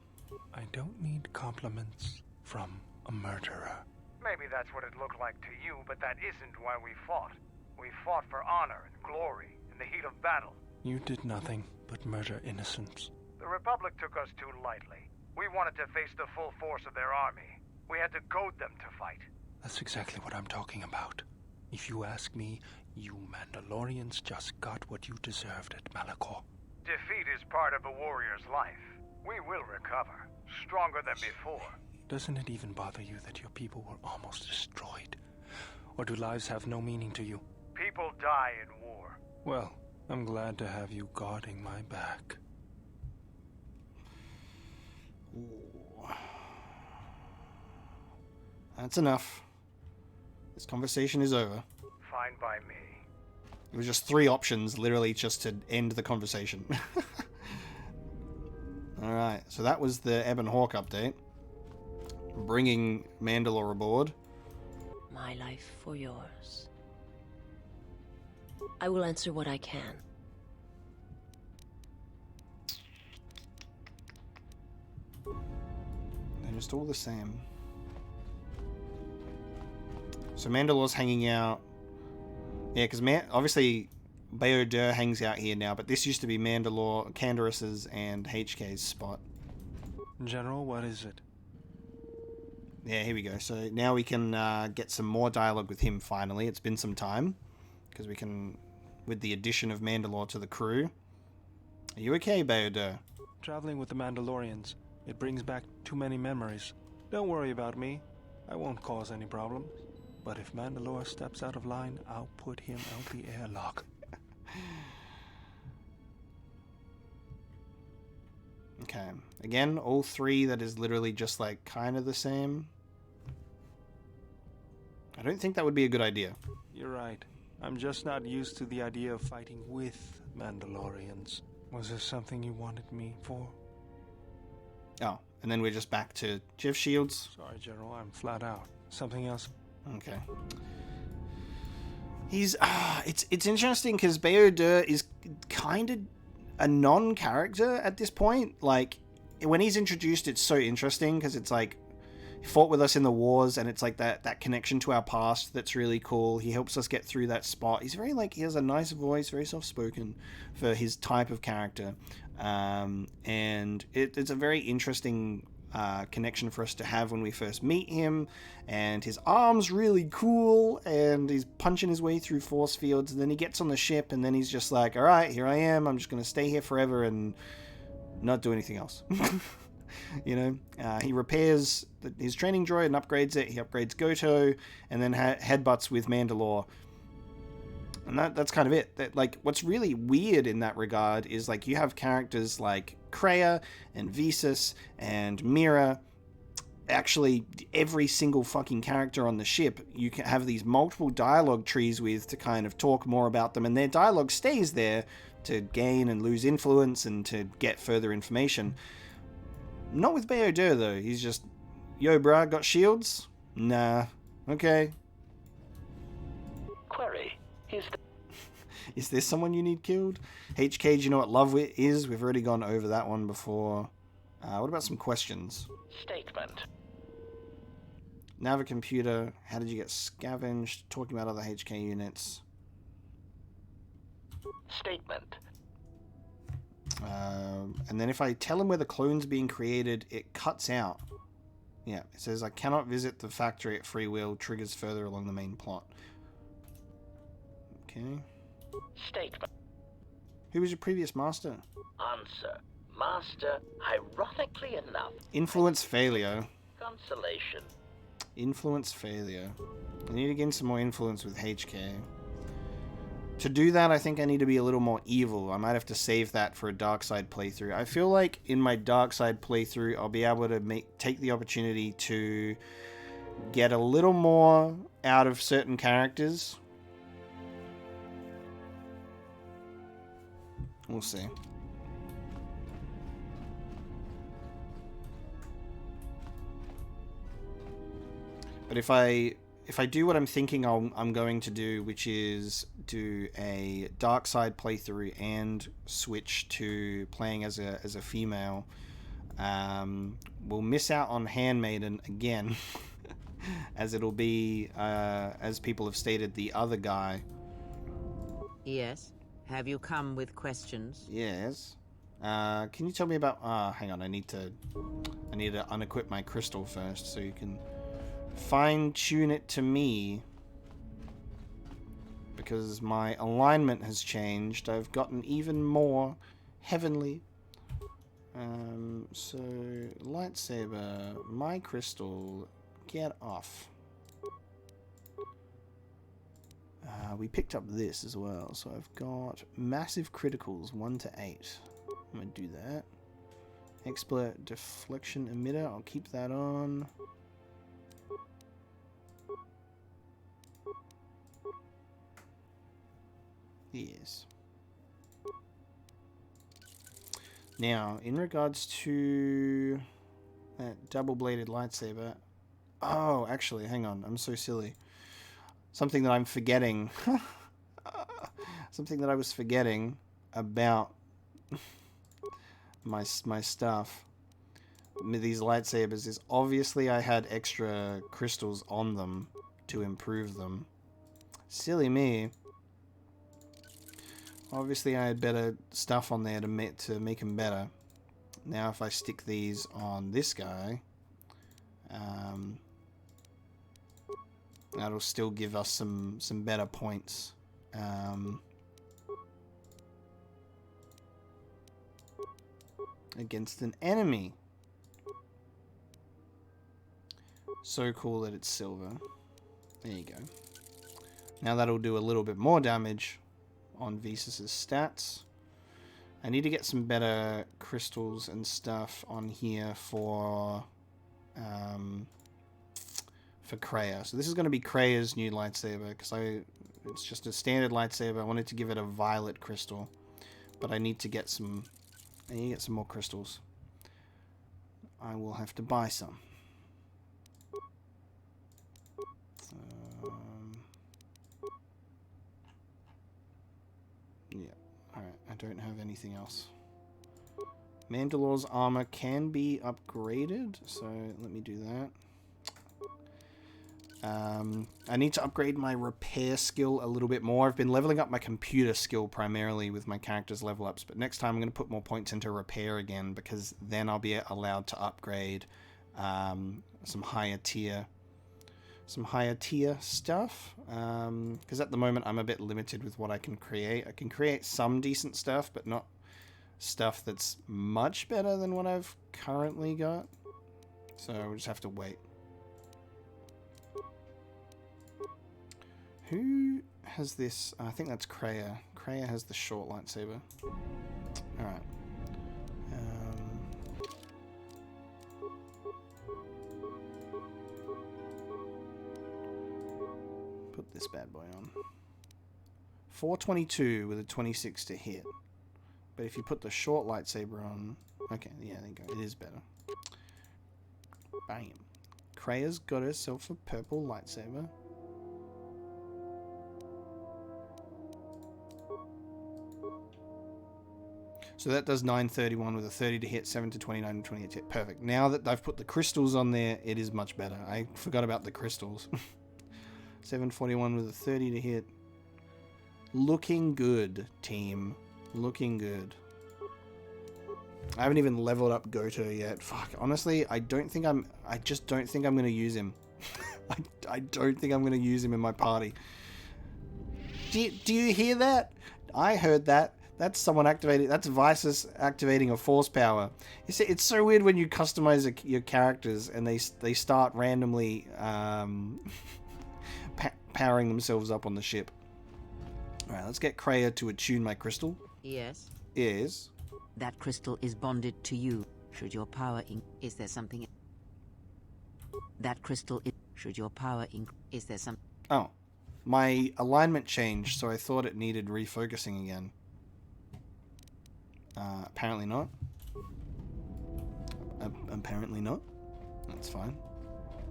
I don't need compliments from a murderer. Maybe that's what it looked like to you, but that isn't why we fought. We fought for honor and glory in the heat of battle. You did nothing but murder innocents. The Republic took us too lightly. We wanted to face the full force of their army. We had to goad them to fight. That's exactly what I'm talking about. If you ask me, you Mandalorians just got what you deserved at Malachor. Defeat is part of a warrior's life. We will recover, stronger than before. Doesn't it even bother you that your people were almost destroyed? Or do lives have no meaning to you? People die in war. Well, I'm glad to have you guarding my back. That's enough. This conversation is over. Fine by me. It was just 3 options, literally just to end the conversation. Alright, so that was the Ebon Hawk update. Bringing Mandalore aboard. My life for yours. I will answer what I can. just all the same. So Mandalore's hanging out. Yeah, because obviously Bayodur hangs out here now, but this used to be Mandalore, Candaris's, and HK's spot. General, what is it? Yeah, here we go. So now we can get some more dialogue with him finally. It's been some time, because we can, with the addition of Mandalore to the crew. Are you okay, Bayodur? Traveling with the Mandalorians. It brings back too many memories. Don't worry about me. I won't cause any problems. But if Mandalore steps out of line, I'll put him out the airlock. Okay. Again, all three, that is literally just like kind of the same. I don't think that would be a good idea. You're right. I'm just not used to the idea of fighting with Mandalorians. Was there something you wanted me for? Oh, and then we're just back to Jeff Shields. Sorry, General, I'm flat out. Something else? Okay. He's it's interesting because Bayodur is kind of a non-character at this point. Like when he's introduced, it's so interesting because it's like he fought with us in the wars, and it's like that connection to our past that's really cool. He helps us get through that spot. He's very he has a nice voice, very soft-spoken for his type of character, and it's a very interesting connection for us to have when we first meet him. And his arm's really cool, and he's punching his way through force fields, and then he gets on the ship, and then he's just like, all right, here I am, I'm just going to stay here forever and not do anything else. You know, he repairs his training droid and upgrades it. He upgrades Goto, and then headbutts with Mandalore. And that's kind of it. That, like, what's really weird in that regard is, like, you have characters like Kreia and Iziz and Mira. Actually, every single fucking character on the ship, you can have these multiple dialogue trees with to kind of talk more about them, and their dialogue stays there to gain and lose influence and to get further information. Not with Bayodur, though. He's just, yo, bruh, got shields? Nah. Okay. Query. Is there someone you need killed? HK, do you know what love is? We've already gone over that one before. What about some questions? Statement. Nava computer, how did you get scavenged? Talking about other HK units. Statement. And then if I tell him where the clone's being created, it cuts out. Yeah, it says I cannot visit the factory at free will, triggers further along the main plot. Okay. Statement. Who was your previous master? Answer. Master, ironically enough. Influence failure. Consolation. Influence failure. I need to gain some more influence with HK. To do that, I think I need to be a little more evil. I might have to save that for a dark side playthrough. I feel like in my dark side playthrough, I'll be able to take the opportunity to get a little more out of certain characters. We'll see. But if I do what I'm thinking I'm going to do, which is do a dark side playthrough and switch to playing as a female, we'll miss out on Handmaiden again, as it'll be, as people have stated, the other guy. Yes. Have you come with questions? Yes. Can you tell me about... hang on, I need to unequip my crystal first, so you can fine-tune it to me. Because my alignment has changed. I've gotten even more heavenly. So, lightsaber, my crystal, get off. We picked up this as well, so I've got massive criticals, 1 to 8. I'm going to do that. Expert deflection emitter, I'll keep that on. Yes. Now, in regards to that double-bladed lightsaber... Oh, actually, hang on, I'm so silly. Something that I'm forgetting. Something that I was forgetting about my stuff. these lightsabers is obviously I had extra crystals on them to improve them. Silly me. Obviously I had better stuff on there to make them better. Now if I stick these on this guy, that'll still give us some better points. Against an enemy. So cool that it's silver. There you go. Now that'll do a little bit more damage on Visis's stats. I need to get some better crystals and stuff on here for Kreia. So this is going to be Kreia's new lightsaber because it's just a standard lightsaber. I wanted to give it a violet crystal, but I need to get some. I need to get some more crystals. I will have to buy some. Yeah. Alright, I don't have anything else. Mandalore's armor can be upgraded, so let me do that. I need to upgrade my repair skill a little bit more. I've been leveling up my computer skill primarily with my character's level ups, but next time I'm going to put more points into repair again, because then I'll be allowed to upgrade some higher tier stuff. Because at the moment I'm a bit limited with what I can create. I can create some decent stuff, but not stuff that's much better than what I've currently got. So we'll just have to wait. Who has this? I think that's Kreia. Kreia has the short lightsaber. Alright. Put this bad boy on. 422 with a 26 to hit. But if you put the short lightsaber on... Okay, yeah, there you go. It is better. Bam. Kreia's got herself a purple lightsaber. So that does 931 with a 30 to hit, 7 to 29 and 28 to hit. Perfect. Now that I've put the crystals on there, it is much better. I forgot about the crystals. 741 with a 30 to hit. Looking good, team. Looking good. I haven't even leveled up Goto yet. Fuck. Honestly, I just don't think I'm going to use him. I don't think I'm going to use him in my party. Do you hear that? I heard that. That's someone activating. That's Visis activating a force power. You see, it's so weird when you customize your characters and they start randomly powering themselves up on the ship. All right, let's get Kreia to attune my crystal. Yes. Is that crystal is bonded to you? Should your power is there something? That crystal is should your power is there some? Oh, my alignment changed, so I thought it needed refocusing again. Apparently not. Apparently not. That's fine.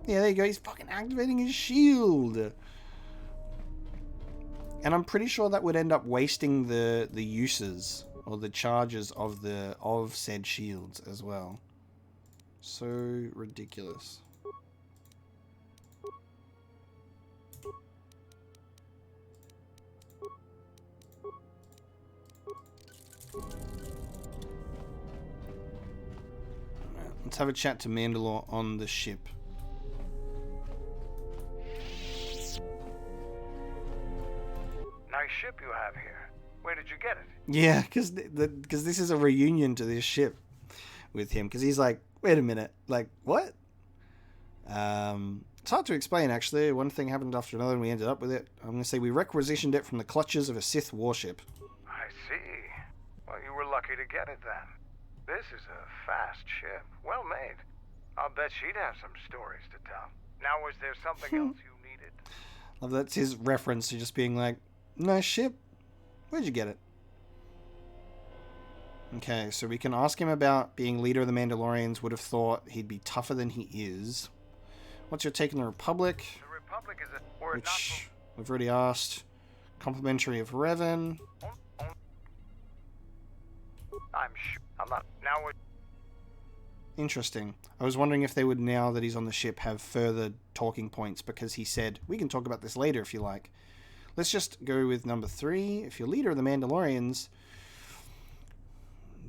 Yeah, there you go. He's fucking activating his shield. And I'm pretty sure that would end up wasting the uses or the charges of said shields as well. So ridiculous. Let's have a chat to Mandalore on the ship. Nice ship you have here. Where did you get it? Yeah, because this is a reunion to this ship with him. Because he's like, wait a minute, like what? It's hard to explain actually. One thing happened after another, and we ended up with it. I'm gonna say we requisitioned it from the clutches of a Sith warship. I see. Well, you were lucky to get it then. This is a fast ship. Well made. I'll bet she'd have some stories to tell. Now, was there something else you needed? Love that's his reference to just being like, nice ship. Where'd you get it? Okay, so we can ask him about being leader of the Mandalorians. Would have thought he'd be tougher than he is. What's your take on the Republic? The Republic is a... Or which we've already asked. Complimentary of Revan. I'm sure. I'm not... Now we're... Interesting. I was wondering if they would, now that he's on the ship, have further talking points, because he said, we can talk about this later if you like. Let's just go with number 3. If you're leader of the Mandalorians,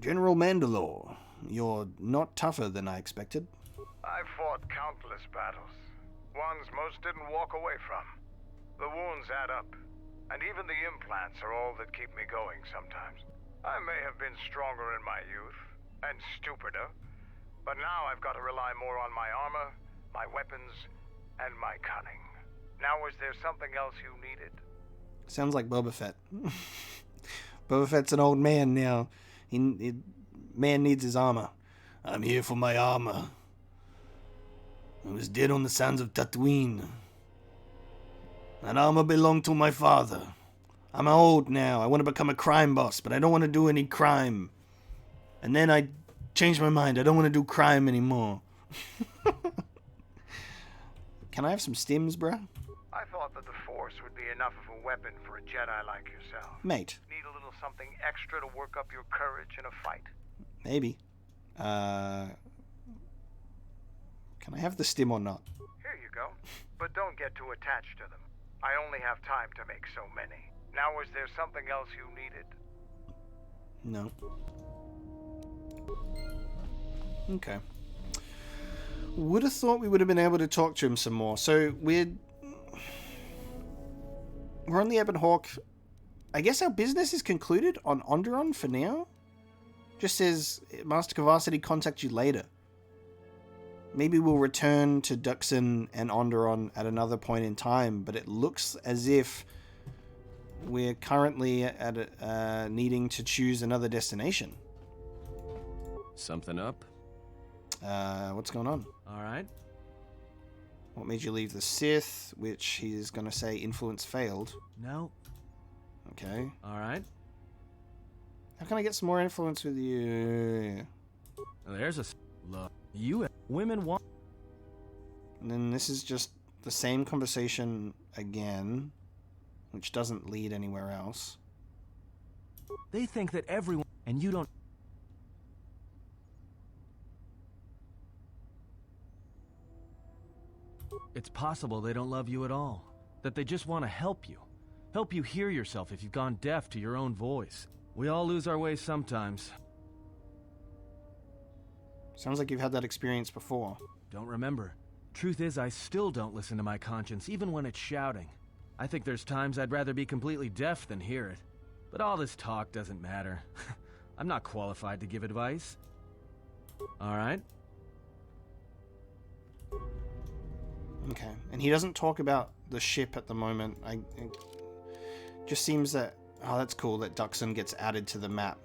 General Mandalore, you're not tougher than I expected. I've fought countless battles, ones most didn't walk away from. The wounds add up, and even the implants are all that keep me going sometimes. I may have been stronger in my youth, and stupider, but now I've got to rely more on my armor, my weapons, and my cunning. Now, is there something else you needed? Sounds like Boba Fett. Boba Fett's an old man now. Man needs his armor. I'm here for my armor. I was dead on the sands of Tatooine. That armor belonged to my father. I'm old now. I want to become a crime boss, but I don't want to do any crime. And then I changed my mind. I don't want to do crime anymore. Can I have some stims, bruh? I thought that the Force would be enough of a weapon for a Jedi like yourself. Mate. Need a little something extra to work up your courage in a fight? Maybe. Can I have the stim or not? Here you go. But don't get too attached to them. I only have time to make so many. Now, is there something else you needed? No. Okay. Would have thought we would have been able to talk to him some more. So we're on the Ebon Hawk. I guess our business is concluded on Onderon for now. Just says Master Kavasity contact you later. Maybe we'll return to Duxon and Onderon at another point in time, but it looks as if we're currently at needing to choose another destination. Something up? What's going on? All right. What made you leave the Sith? Which he's going to say influence failed. No. Okay. All right. How can I get some more influence with you? There's a look. You women want. And then this is just the same conversation again, which doesn't lead anywhere else. They think that everyone, and you don't. It's possible they don't love you at all. That they just want to help you. Help you hear yourself if you've gone deaf to your own voice. We all lose our way sometimes. Sounds like you've had that experience before. Don't remember. Truth is, I still don't listen to my conscience, even when it's shouting. I think there's times I'd rather be completely deaf than hear it. But all this talk doesn't matter. I'm not qualified to give advice. All right? Okay. And he doesn't talk about the ship at the moment. It just seems that... Oh, that's cool that Duxon gets added to the map.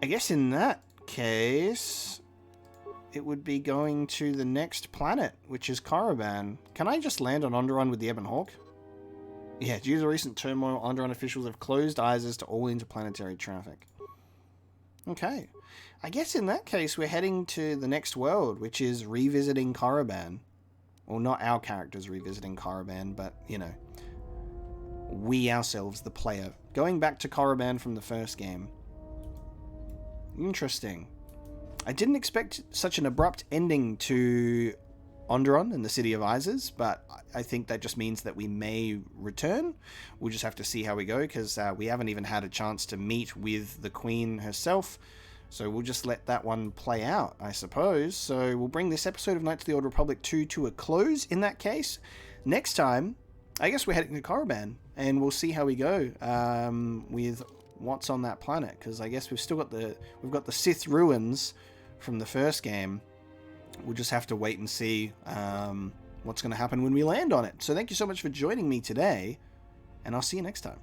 I guess in that case, it would be going to the next planet, which is Korriban. Can I just land on Onderon with the Ebon Hawk? Yeah, due to the recent turmoil, Onderon officials have closed Iziz to all interplanetary traffic. Okay. I guess in that case, we're heading to the next world, which is revisiting Korriban. Well, not our characters revisiting Korriban, but, you know, we ourselves, the player. Going back to Korriban from the first game. Interesting. I didn't expect such an abrupt ending to Onderon and the city of Iziz, but I think that just means that we may return. We'll just have to see how we go, because we haven't even had a chance to meet with the Queen herself. So we'll just let that one play out, I suppose. So we'll bring this episode of Knights of the Old Republic 2 to a close in that case. Next time, I guess we're heading to Korriban, and we'll see how we go with what's on that planet, because I guess we've got the Sith ruins from the first game. We'll just have to wait and see what's going to happen when we land on it. So thank you so much for joining me today, and I'll see you next time.